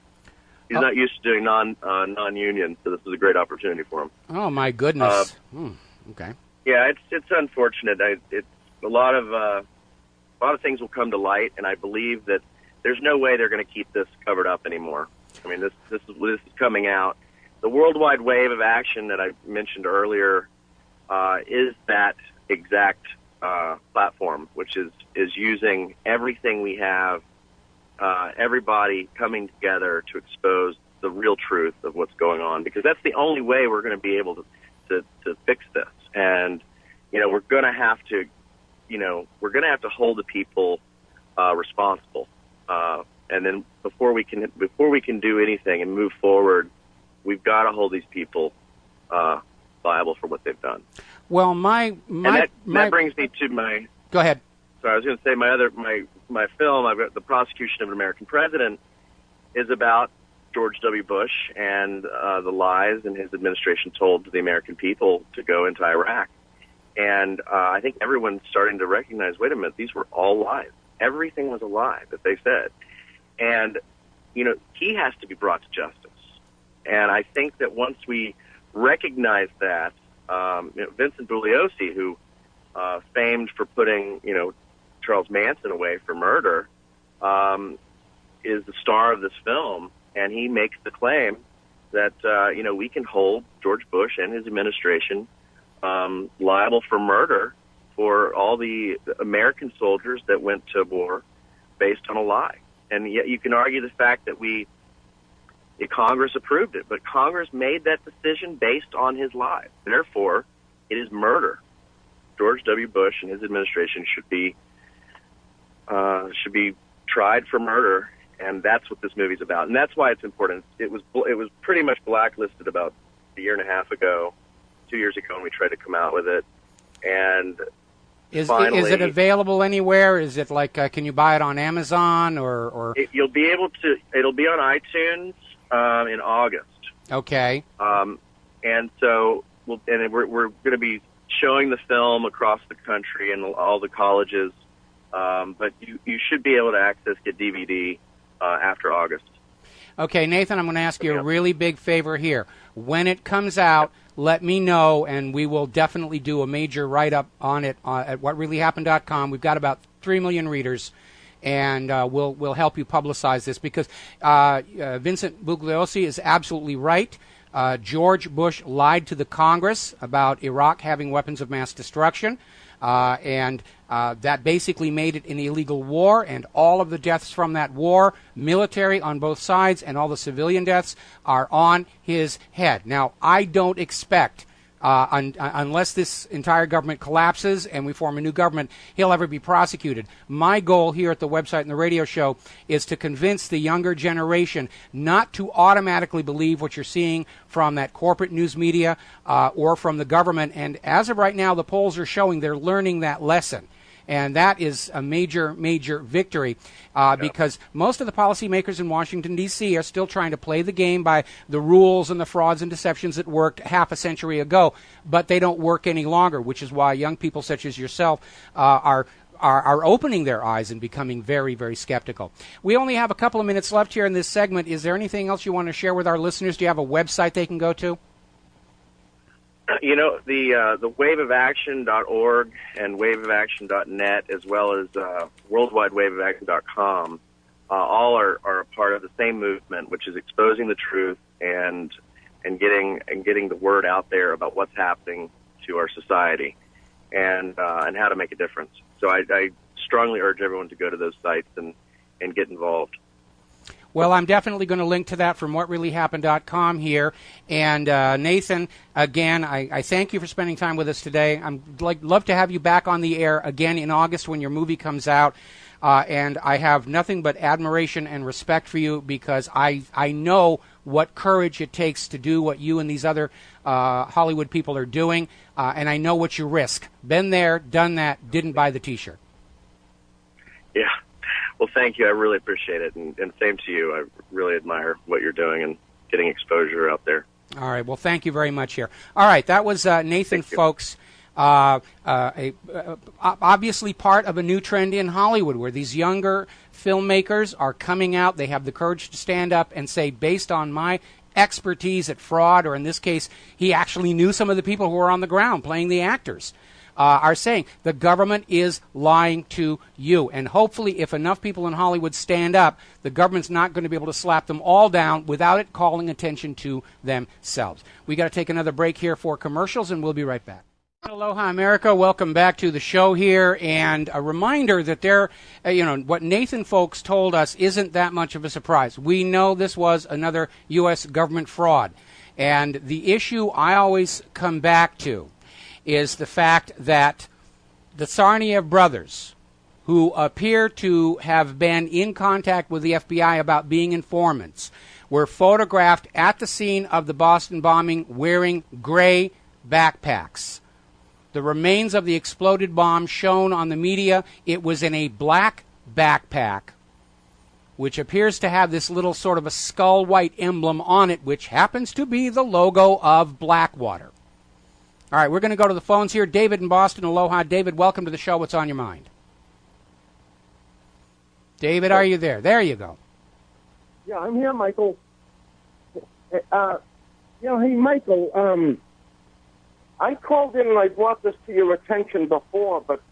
He's not used to doing non-union, so this was a great opportunity for him. Oh my goodness! Okay. Yeah, it's unfortunate. It's a lot of things will come to light, and I believe that there's no way they're going to keep this covered up anymore. This is coming out. The worldwide wave of action that I mentioned earlier. is that exact platform, which is using everything we have, everybody coming together to expose the real truth of what's going on, because that's the only way we're going to be able to fix this. And we're going to have to hold the people responsible. And then before we can do anything and move forward, we've got to hold these people liable for what they've done. Well, that brings me to my. Go ahead. Sorry, I was going to say my film. I've got The Prosecution of an American President, is about George W. Bush and the lies in his administration told to the American people to go into Iraq. And I think everyone's starting to recognize, wait a minute, these were all lies. Everything was a lie that they said. And, he has to be brought to justice. And I think that once we recognize that, Vincent Bugliosi, who famed for putting, Charles Manson away for murder, is the star of this film, and he makes the claim that, we can hold George Bush and his administration liable for murder for all the American soldiers that went to war based on a lie. And yet you can argue the fact that Congress approved it, but Congress made that decision based on his lies. Therefore, it is murder. George W. Bush and his administration should be tried for murder, and that's what this movie's about. And that's why it's important. It was pretty much blacklisted about a year and a half ago, 2 years ago, when we tried to come out with it. And is finally, it available anywhere? Is it like can you buy it on Amazon or? You'll be able to. It'll be on iTunes in August. Okay. And so we're going to be showing the film across the country and all the colleges. But you should be able to get DVD after August. Okay, Nathan, I'm going to ask you a really big favor here. When it comes out, let me know, and we will definitely do a major write-up on it at whatreallyhappened.com. We've got about 3 million readers, and we'll help you publicize this, because Vincent Bugliosi is absolutely right. George Bush lied to the Congress about Iraq having weapons of mass destruction, and that basically made it an illegal war, and all of the deaths from that war, military on both sides, and all the civilian deaths are on his head. Now, I don't expect, unless this entire government collapses and we form a new government, he'll ever be prosecuted. My goal here at the website and the radio show is to convince the younger generation not to automatically believe what you're seeing from that corporate news media or from the government. And as of right now, the polls are showing they're learning that lesson. And that is a major, major victory because most of the policymakers in Washington, D.C. are still trying to play the game by the rules and the frauds and deceptions that worked half a century ago, but they don't work any longer, which is why young people such as yourself are opening their eyes and becoming very, very skeptical. We only have a couple of minutes left here in this segment. Is there anything else you want to share with our listeners? Do you have a website they can go to? The waveofaction.org and waveofaction.net, as well as worldwidewaveofaction.com, all are a part of the same movement, which is exposing the truth and getting the word out there about what's happening to our society and how to make a difference. So I strongly urge everyone to go to those sites and get involved. Well, I'm definitely going to link to that from whatreallyhappened.com here. And Nathan, again, I thank you for spending time with us today. Love to have you back on the air again in August when your movie comes out. And I have nothing but admiration and respect for you, because I know what courage it takes to do what you and these other Hollywood people are doing. And I know what you risk. Been there, done that, didn't buy the T-shirt. Yeah. Well, thank you. I really appreciate it. And same to you. I really admire what you're doing and getting exposure out there. All right. Well, thank you very much here. All right. That was Nathan Folks, obviously part of a new trend in Hollywood where these younger filmmakers are coming out. They have the courage to stand up and say, based on my expertise at fraud, or in this case, he actually knew some of the people who were on the ground playing the actors. Are saying the government is lying to you. And hopefully, if enough people in Hollywood stand up, the government's not going to be able to slap them all down without it calling attention to themselves. We got to take another break here for commercials, and we'll be right back. Aloha, America. Welcome back to the show here. And a reminder that what Nathan folks told us isn't that much of a surprise. We know this was another U.S. government fraud. And the issue I always come back to is the fact that the Tsarnaev brothers, who appear to have been in contact with the FBI about being informants, were photographed at the scene of the Boston bombing wearing gray backpacks. The remains of the exploded bomb shown on the media, it was in a black backpack, which appears to have this little sort of a skull white emblem on it, which happens to be the logo of Blackwater. All right, we're going to go to the phones here. David in Boston. Aloha. David, welcome to the show. What's on your mind? David, are you there? There you go. Yeah, I'm here, Michael. Hey, Michael, I called in and I brought this to your attention before, but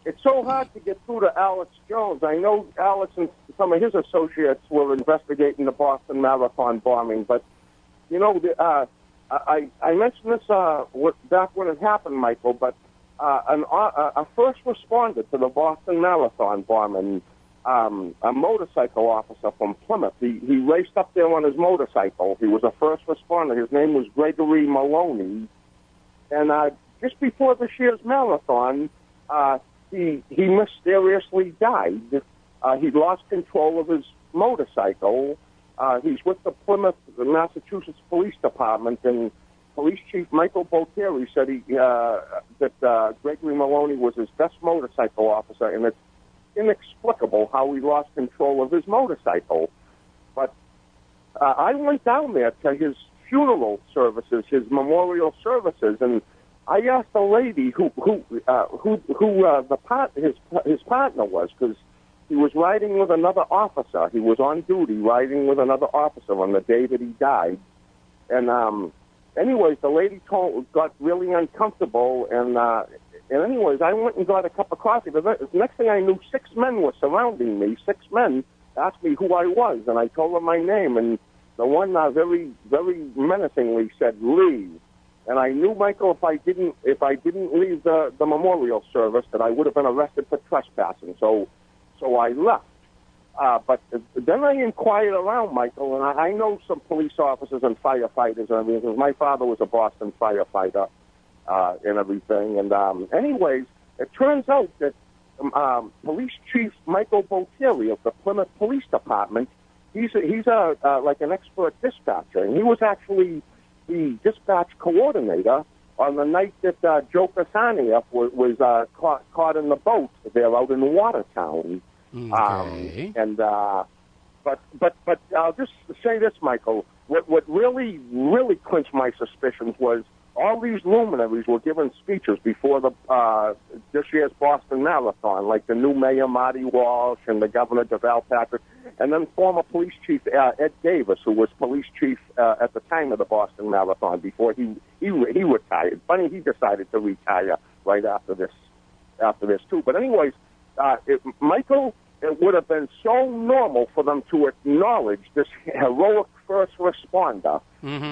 it's so hard to get through to Alex Jones. I know Alex and some of his associates were investigating the Boston Marathon bombing, but, I mentioned this back when it happened, Michael, but a first responder to the Boston Marathon bombing, a motorcycle officer from Plymouth, he raced up there on his motorcycle. He was a first responder. His name was Gregory Maloney. And just before this year's marathon, he mysteriously died. He lost control of his motorcycle. He's with the Plymouth, Massachusetts Police Department, and Police Chief Michael Botieri said that Gregory Maloney was his best motorcycle officer, and it's inexplicable how he lost control of his motorcycle. But I went down there to his funeral services, his memorial services, and I asked the lady who his partner was, because he was riding with another officer. He was on duty riding with another officer on the day that he died. And anyways, the lady got really uncomfortable, and anyways, I went and got a cup of coffee. The next thing I knew, 6 men were surrounding me. 6 men asked me who I was, and I told them my name, and the one very, very menacingly said, "Leave." And I knew, Michael, if I didn't leave the memorial service, that I would have been arrested for trespassing. So I left. But then I inquired around, Michael, and I know some police officers and firefighters and everything, because my father was a Boston firefighter and everything. And anyways, it turns out that Police Chief Michael Botieri of the Plymouth Police Department, he's like an expert dispatcher, and he was actually the dispatch coordinator on the night that Joe Kasaniev was caught in the boat there out in Watertown. Okay. But I'll just say this, Michael. What really clinched my suspicions was all these luminaries were giving speeches before this year's Boston Marathon, like the new mayor Marty Walsh and the governor Deval Patrick, and then former police chief Ed Davis, who was police chief at the time of the Boston Marathon before he retired. Funny, he decided to retire right after this too. But anyways, Michael, it would have been so normal for them to acknowledge this heroic first responder,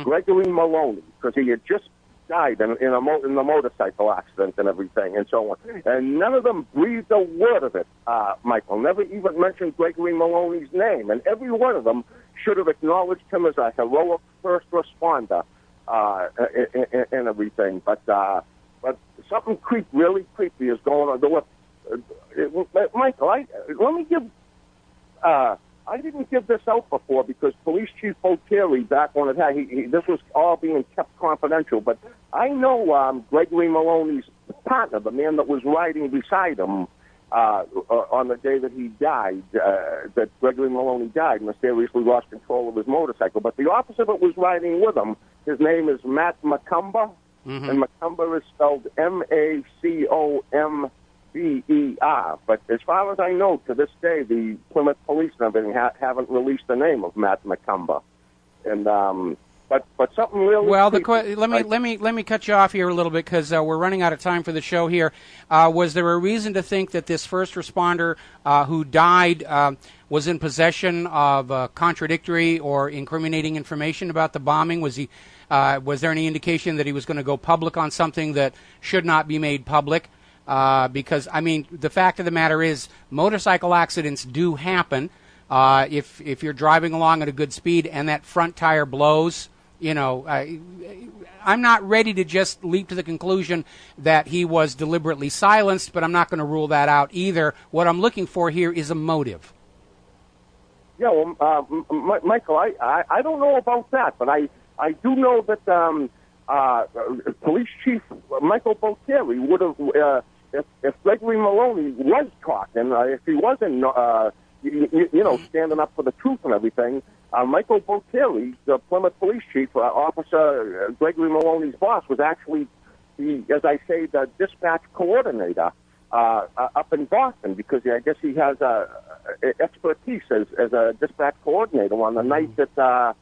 Gregory Maloney, because he had just died in the motorcycle accident and everything and so on. And none of them breathed a word of it, Michael. Never even mentioned Gregory Maloney's name. And every one of them should have acknowledged him as a heroic first responder and everything. But something really creepy is going on. Michael, let me give... I didn't give this out before because Police Chief Botieri, back when it had, this was all being kept confidential, but I know Gregory Maloney's partner, the man that was riding beside him on the day that he died, that Gregory Maloney died, mysteriously lost control of his motorcycle. But the officer that was riding with him, his name is Matt McCumber, and McCumber is spelled MACOMBER. But as far as I know, to this day, the Plymouth Police and everything haven't released the name of Matt McCumber. And but something really. Well, let me cut you off here a little bit because we're running out of time for the show here. Was there a reason to think that this first responder who died was in possession of contradictory or incriminating information about the bombing? Was he? Was there any indication that he was going to go public on something that should not be made public? Because I mean, the fact of the matter is, motorcycle accidents do happen. If you're driving along at a good speed and that front tire blows. You know, I'm not ready to just leap to the conclusion that he was deliberately silenced, but I'm not going to rule that out either. What I'm looking for here is a motive. Yeah, well, Michael, I don't know about that, but I do know that Police Chief Michael Botelli would have, if Gregory Maloney was caught, and if he wasn't, standing up for the truth and everything, Michael Botelli, the Plymouth Police Chief, Officer Gregory Maloney's boss, was actually, as I say, the dispatch coordinator up in Boston, because I guess he has expertise as a dispatch coordinator on the night that Joe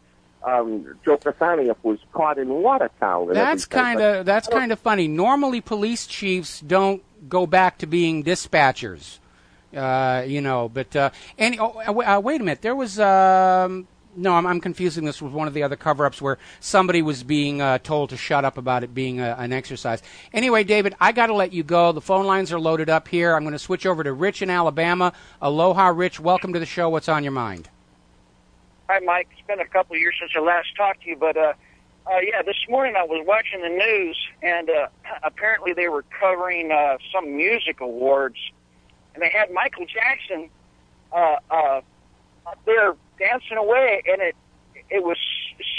Cassanian was caught in Watertown. That's kind of funny. Normally, police chiefs don't go back to being dispatchers. But wait a minute. There was no, I'm confusing this with one of the other cover-ups where somebody was being told to shut up about it being an exercise. Anyway, David, I got to let you go. The phone lines are loaded up here. I'm going to switch over to Rich in Alabama. Aloha, Rich. Welcome to the show. What's on your mind? Hi, Mike. It's been a couple of years since I last talked to you, but this morning I was watching the news, and apparently they were covering some music awards, and they had Michael Jackson up there dancing away, and it was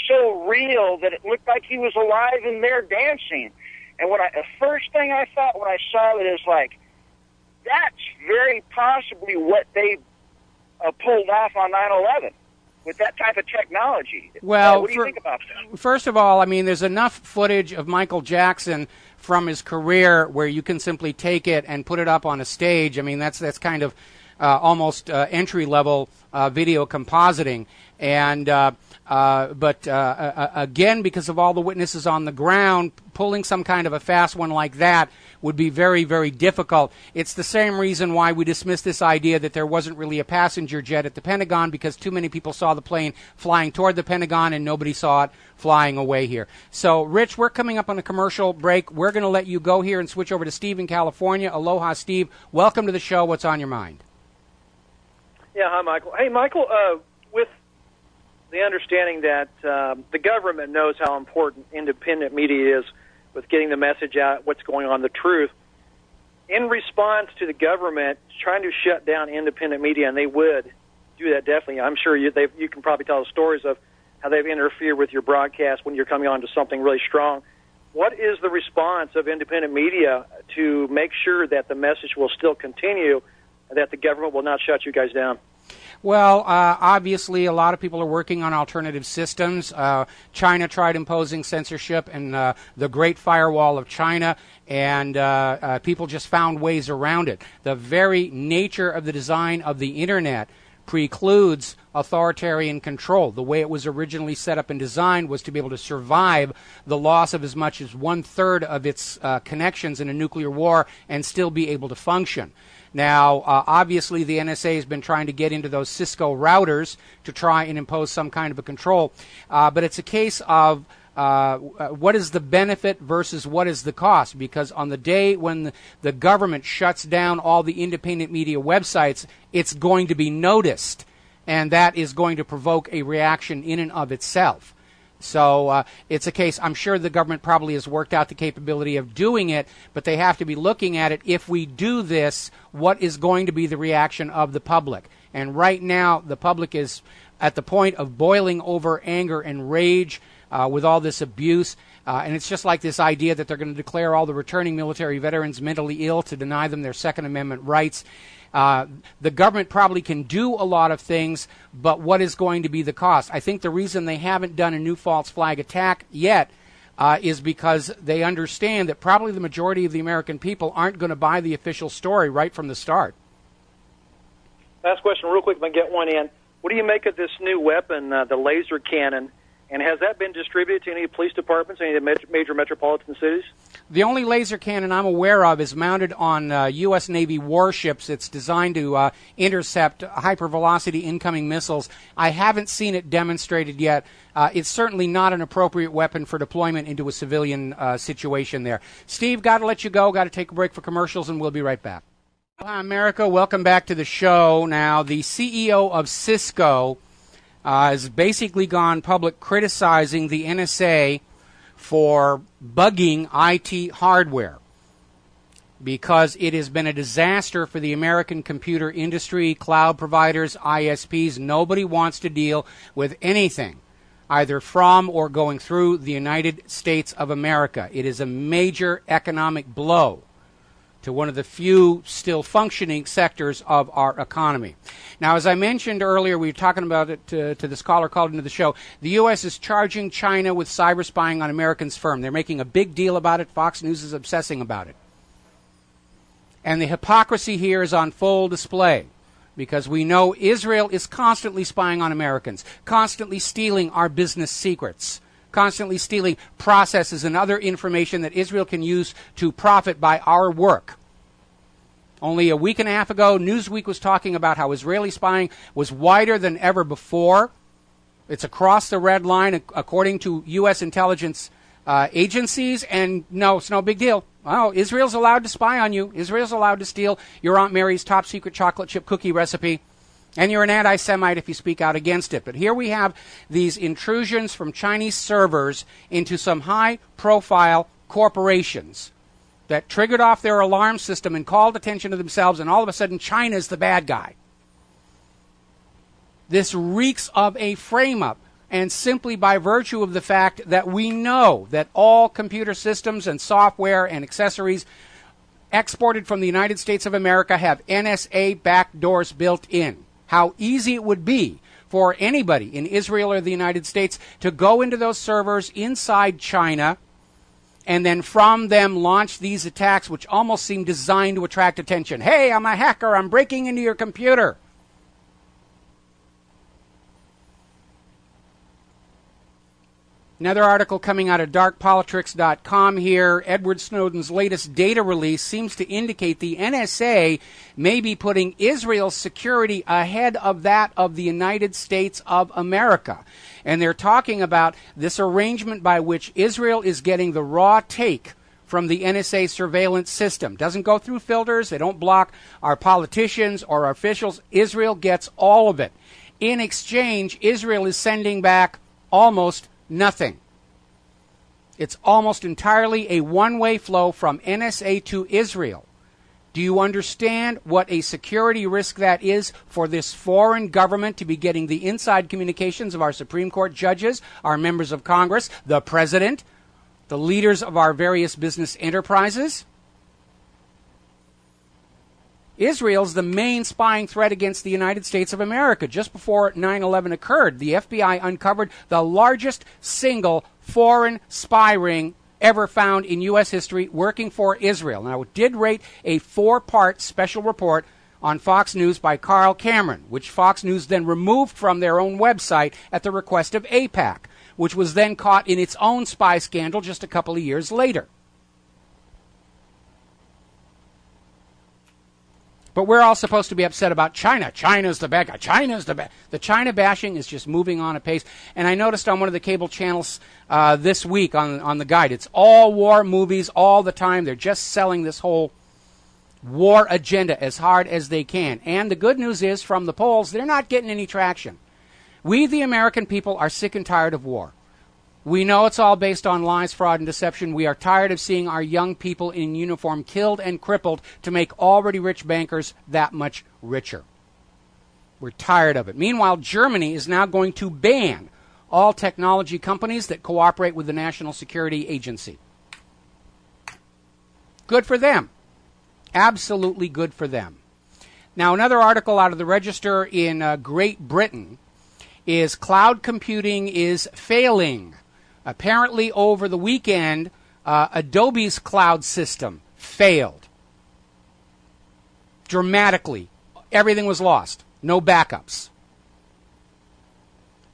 so real that it looked like he was alive in there dancing. And the first thing I thought when I saw it is like, that's very possibly what they pulled off on 9/11 with that type of technology. Well, what do you think about that? First of all, I mean, there's enough footage of Michael Jackson from his career where you can simply take it and put it up on a stage. I mean, that's kind of almost entry-level video compositing. And again, because of all the witnesses on the ground, pulling some kind of a fast one like that would be very, very difficult. It's the same reason why we dismissed this idea that there wasn't really a passenger jet at the Pentagon, because too many people saw the plane flying toward the Pentagon and nobody saw it flying away here. So, Rich, we're coming up on a commercial break. We're going to let you go here and switch over to Steve in California. Aloha, Steve. Welcome to the show. What's on your mind? Yeah, hi, Michael. Hey, Michael, with the understanding that the government knows how important independent media is with getting the message out, what's going on, the truth, in response to the government trying to shut down independent media, and they would do that definitely. I'm sure you can probably tell the stories of how they've interfered with your broadcast when you're coming on to something really strong. What is the response of independent media to make sure that the message will still continue and that the government will not shut you guys down? Well, obviously, a lot of people are working on alternative systems. China tried imposing censorship and the Great Firewall of China, and people just found ways around it. The very nature of the design of the Internet precludes authoritarian control. The way it was originally set up and designed was to be able to survive the loss of as much as 1/3 of its connections in a nuclear war and still be able to function. Now, obviously, the NSA has been trying to get into those Cisco routers to try and impose some kind of a control. But it's a case of what is the benefit versus what is the cost? Because on the day when the government shuts down all the independent media websites, it's going to be noticed. And that is going to provoke a reaction in and of itself. So it's a case, I'm sure the government probably has worked out the capability of doing it, but they have to be looking at it. If we do this, what is going to be the reaction of the public? And right now, the public is at the point of boiling over anger and rage with all this abuse. And it's just like this idea that they're going to declare all the returning military veterans mentally ill to deny them their Second Amendment rights. The government probably can do a lot of things, but what is going to be the cost? I think the reason they haven't done a new false flag attack yet is because they understand that probably the majority of the American people aren't going to buy the official story right from the start. Last question real quick, if I can get one in. What do you make of this new weapon, the laser cannon? And has that been distributed to any police departments, any of the major metropolitan cities? The only laser cannon I'm aware of is mounted on U.S. Navy warships. It's designed to intercept hypervelocity incoming missiles. I haven't seen it demonstrated yet. It's certainly not an appropriate weapon for deployment into a civilian situation there. Steve, got to let you go. Got to take a break for commercials, and we'll be right back. Hi, America. Welcome back to the show. Now, the CEO of Cisco has basically gone public criticizing the NSA for bugging IT hardware because it has been a disaster for the American computer industry, cloud providers, ISPs. Nobody wants to deal with anything either from or going through the United States of America. It is a major economic blow to one of the few still functioning sectors of our economy. Now, as I mentioned earlier, we were talking about it to this caller called into the show. The U.S. is charging China with cyber spying on Americans' firm. They're making a big deal about it. Fox News is obsessing about it. And the hypocrisy here is on full display because we know Israel is constantly spying on Americans, constantly stealing our business secrets, constantly stealing processes and other information that Israel can use to profit by our work. Only a week and a half ago, Newsweek was talking about how Israeli spying was wider than ever before. It's across the red line, according to U.S. intelligence agencies, and no, it's no big deal. Oh, Israel's allowed to spy on you. Israel's allowed to steal your Aunt Mary's top secret chocolate chip cookie recipe. And you're an anti-Semite if you speak out against it. But here we have these intrusions from Chinese servers into some high-profile corporations that triggered off their alarm system and called attention to themselves, and all of a sudden China's the bad guy. This reeks of a frame-up, and simply by virtue of the fact that we know that all computer systems and software and accessories exported from the United States of America have NSA backdoors built in. How easy it would be for anybody in Israel or the United States to go into those servers inside China and then from them launch these attacks, which almost seem designed to attract attention. Hey, I'm a hacker. I'm breaking into your computer. Another article coming out of darkpolitrix.com here. Edward Snowden's latest data release seems to indicate the NSA may be putting Israel's security ahead of that of the United States of America. And they're talking about this arrangement by which Israel is getting the raw take from the NSA surveillance system. Doesn't go through filters. They don't block our politicians or our officials. Israel gets all of it. In exchange, Israel is sending back almost nothing. It's almost entirely a one-way flow from NSA to Israel. Do you understand what a security risk that is for this foreign government to be getting the inside communications of our Supreme Court judges, our members of Congress, the president, the leaders of our various business enterprises? Israel's the main spying threat against the United States of America. Just before 9/11 occurred, the FBI uncovered the largest single foreign spy ring ever found in U.S. history working for Israel. Now, it did rate a 4-part special report on Fox News by Carl Cameron, which Fox News then removed from their own website at the request of AIPAC, which was then caught in its own spy scandal just a couple of years later. But we're all supposed to be upset about China. China's the bad guy. China's the bad. The China bashing is just moving on apace. And I noticed on one of the cable channels this week on the guide, it's all war movies all the time. They're just selling this whole war agenda as hard as they can. And the good news is, from the polls, they're not getting any traction. We, the American people, are sick and tired of war. We know it's all based on lies, fraud, and deception. We are tired of seeing our young people in uniform killed and crippled to make already rich bankers that much richer. We're tired of it. Meanwhile, Germany is now going to ban all technology companies that cooperate with the National Security Agency. Good for them. Absolutely good for them. Now, another article out of the Register in Great Britain is cloud computing is failing. Apparently, over the weekend, Adobe's cloud system failed dramatically. Everything was lost. No backups.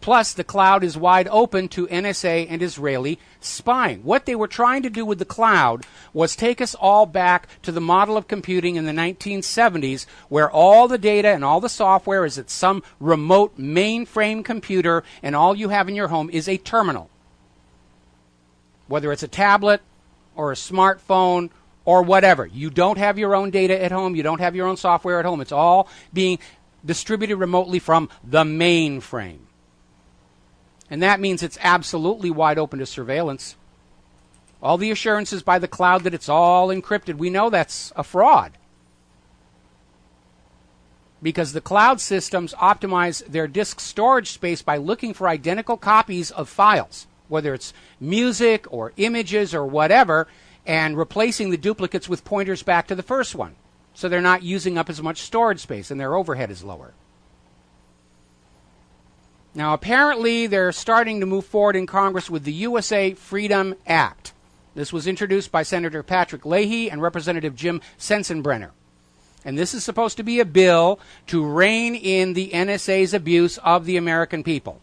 Plus, the cloud is wide open to NSA and Israeli spying. What they were trying to do with the cloud was take us all back to the model of computing in the 1970s, where all the data and all the software is at some remote mainframe computer, and all you have in your home is a terminal. Whether it's a tablet or a smartphone or whatever. You don't have your own data at home. You don't have your own software at home. It's all being distributed remotely from the mainframe. And that means it's absolutely wide open to surveillance. All the assurances by the cloud that it's all encrypted, we know that's a fraud. Because the cloud systems optimize their disk storage space by looking for identical copies of files, whether it's music or images or whatever, and replacing the duplicates with pointers back to the first one. So they're not using up as much storage space and their overhead is lower. Now, apparently, they're starting to move forward in Congress with the USA Freedom Act. This was introduced by Senator Patrick Leahy and Representative Jim Sensenbrenner. And this is supposed to be a bill to rein in the NSA's abuse of the American people.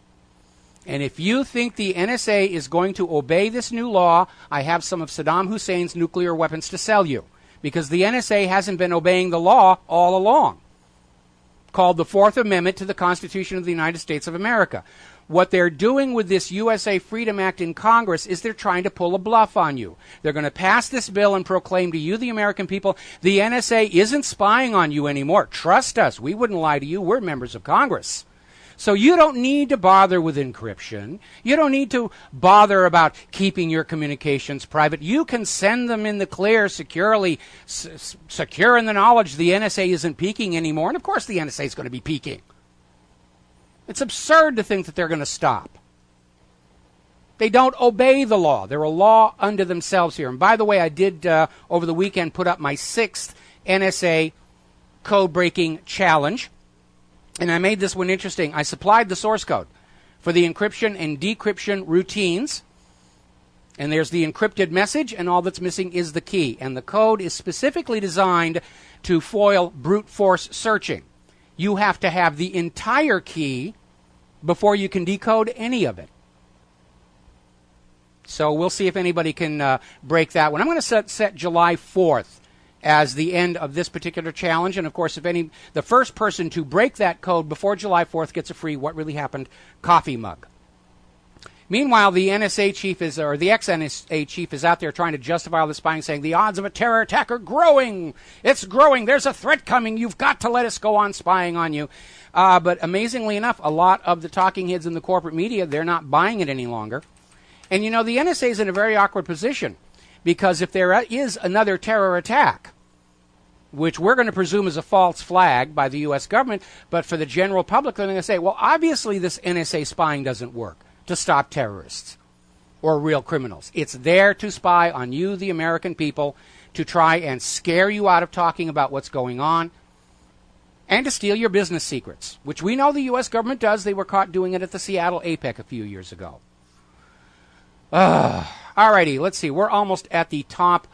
And if you think the NSA is going to obey this new law, I have some of Saddam Hussein's nuclear weapons to sell you. Because the NSA hasn't been obeying the law all along, called the Fourth Amendment to the Constitution of the United States of America. What they're doing with this USA Freedom Act in Congress is they're trying to pull a bluff on you. They're going to pass this bill and proclaim to you, the American people, the NSA isn't spying on you anymore. Trust us. We wouldn't lie to you. We're members of Congress. So you don't need to bother with encryption. You don't need to bother about keeping your communications private. You can send them in the clear, securely, secure in the knowledge the NSA isn't peeking anymore. And of course the NSA is going to be peeking. It's absurd to think that they're going to stop. They don't obey the law. They're a law unto themselves here. And by the way, I did over the weekend put up my 6th NSA code-breaking challenge. And I made this one interesting. I supplied the source code for the encryption and decryption routines. And there's the encrypted message, and all that's missing is the key. And the code is specifically designed to foil brute force searching. You have to have the entire key before you can decode any of it. So we'll see if anybody can break that one. I'm going to set July 4th as the end of this particular challenge. And, of course, the first person to break that code before July 4th gets a free What Really Happened coffee mug. Meanwhile, the NSA chief the ex-NSA chief is out there trying to justify all the spying, saying the odds of a terror attack are growing. It's growing. There's a threat coming. You've got to let us go on spying on you. But amazingly enough, a lot of the talking heads in the corporate media, they're not buying it any longer. And, the NSA is in a very awkward position. Because if there is another terror attack, which we're going to presume is a false flag by the U.S. government, but for the general public, they're going to say, well, obviously this NSA spying doesn't work to stop terrorists or real criminals. It's there to spy on you, the American people, to try and scare you out of talking about what's going on and to steal your business secrets, which we know the U.S. government does. They were caught doing it at the Seattle APEC a few years ago. Alrighty, let's see. We're almost at the top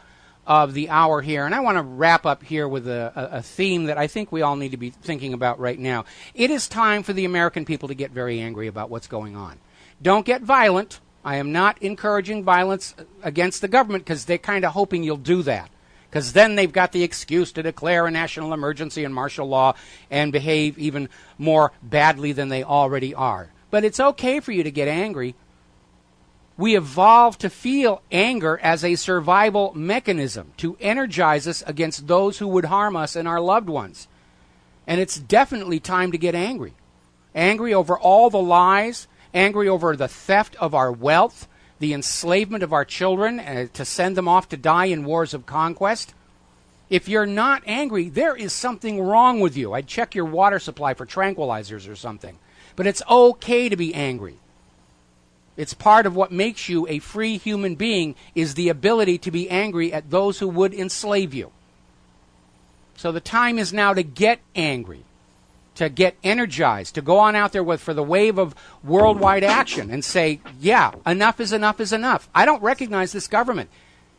of the hour here, and I want to wrap up here with a theme that I think we all need to be thinking about right now. It is time for the American people to get very angry about what's going on. Don't get violent. I am not encouraging violence against the government because they're kind of hoping you'll do that, because then they've got the excuse to declare a national emergency and martial law and behave even more badly than they already are. But it's okay for you to get angry. We evolved to feel anger as a survival mechanism to energize us against those who would harm us and our loved ones. And it's definitely time to get angry. Angry over all the lies, angry over the theft of our wealth, the enslavement of our children, to send them off to die in wars of conquest. If you're not angry, there is something wrong with you. I'd check your water supply for tranquilizers or something. But it's okay to be angry. It's part of what makes you a free human being is the ability to be angry at those who would enslave you. So the time is now to get angry, to get energized, to go on out there for the wave of worldwide action and say, yeah, enough is enough is enough. I don't recognize this government.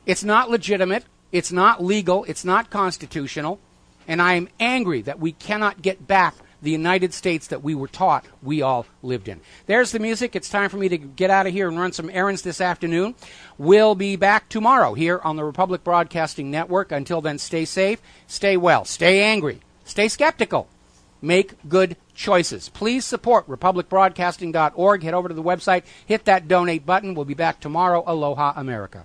It's not legitimate. It's not legal. It's not constitutional. And I am angry that we cannot get back the United States that we were taught we all lived in. There's the music. It's time for me to get out of here and run some errands this afternoon. We'll be back tomorrow here on the Republic Broadcasting Network. Until then, stay safe, stay well, stay angry, stay skeptical, make good choices. Please support republicbroadcasting.org. Head over to the website, hit that donate button. We'll be back tomorrow. Aloha, America.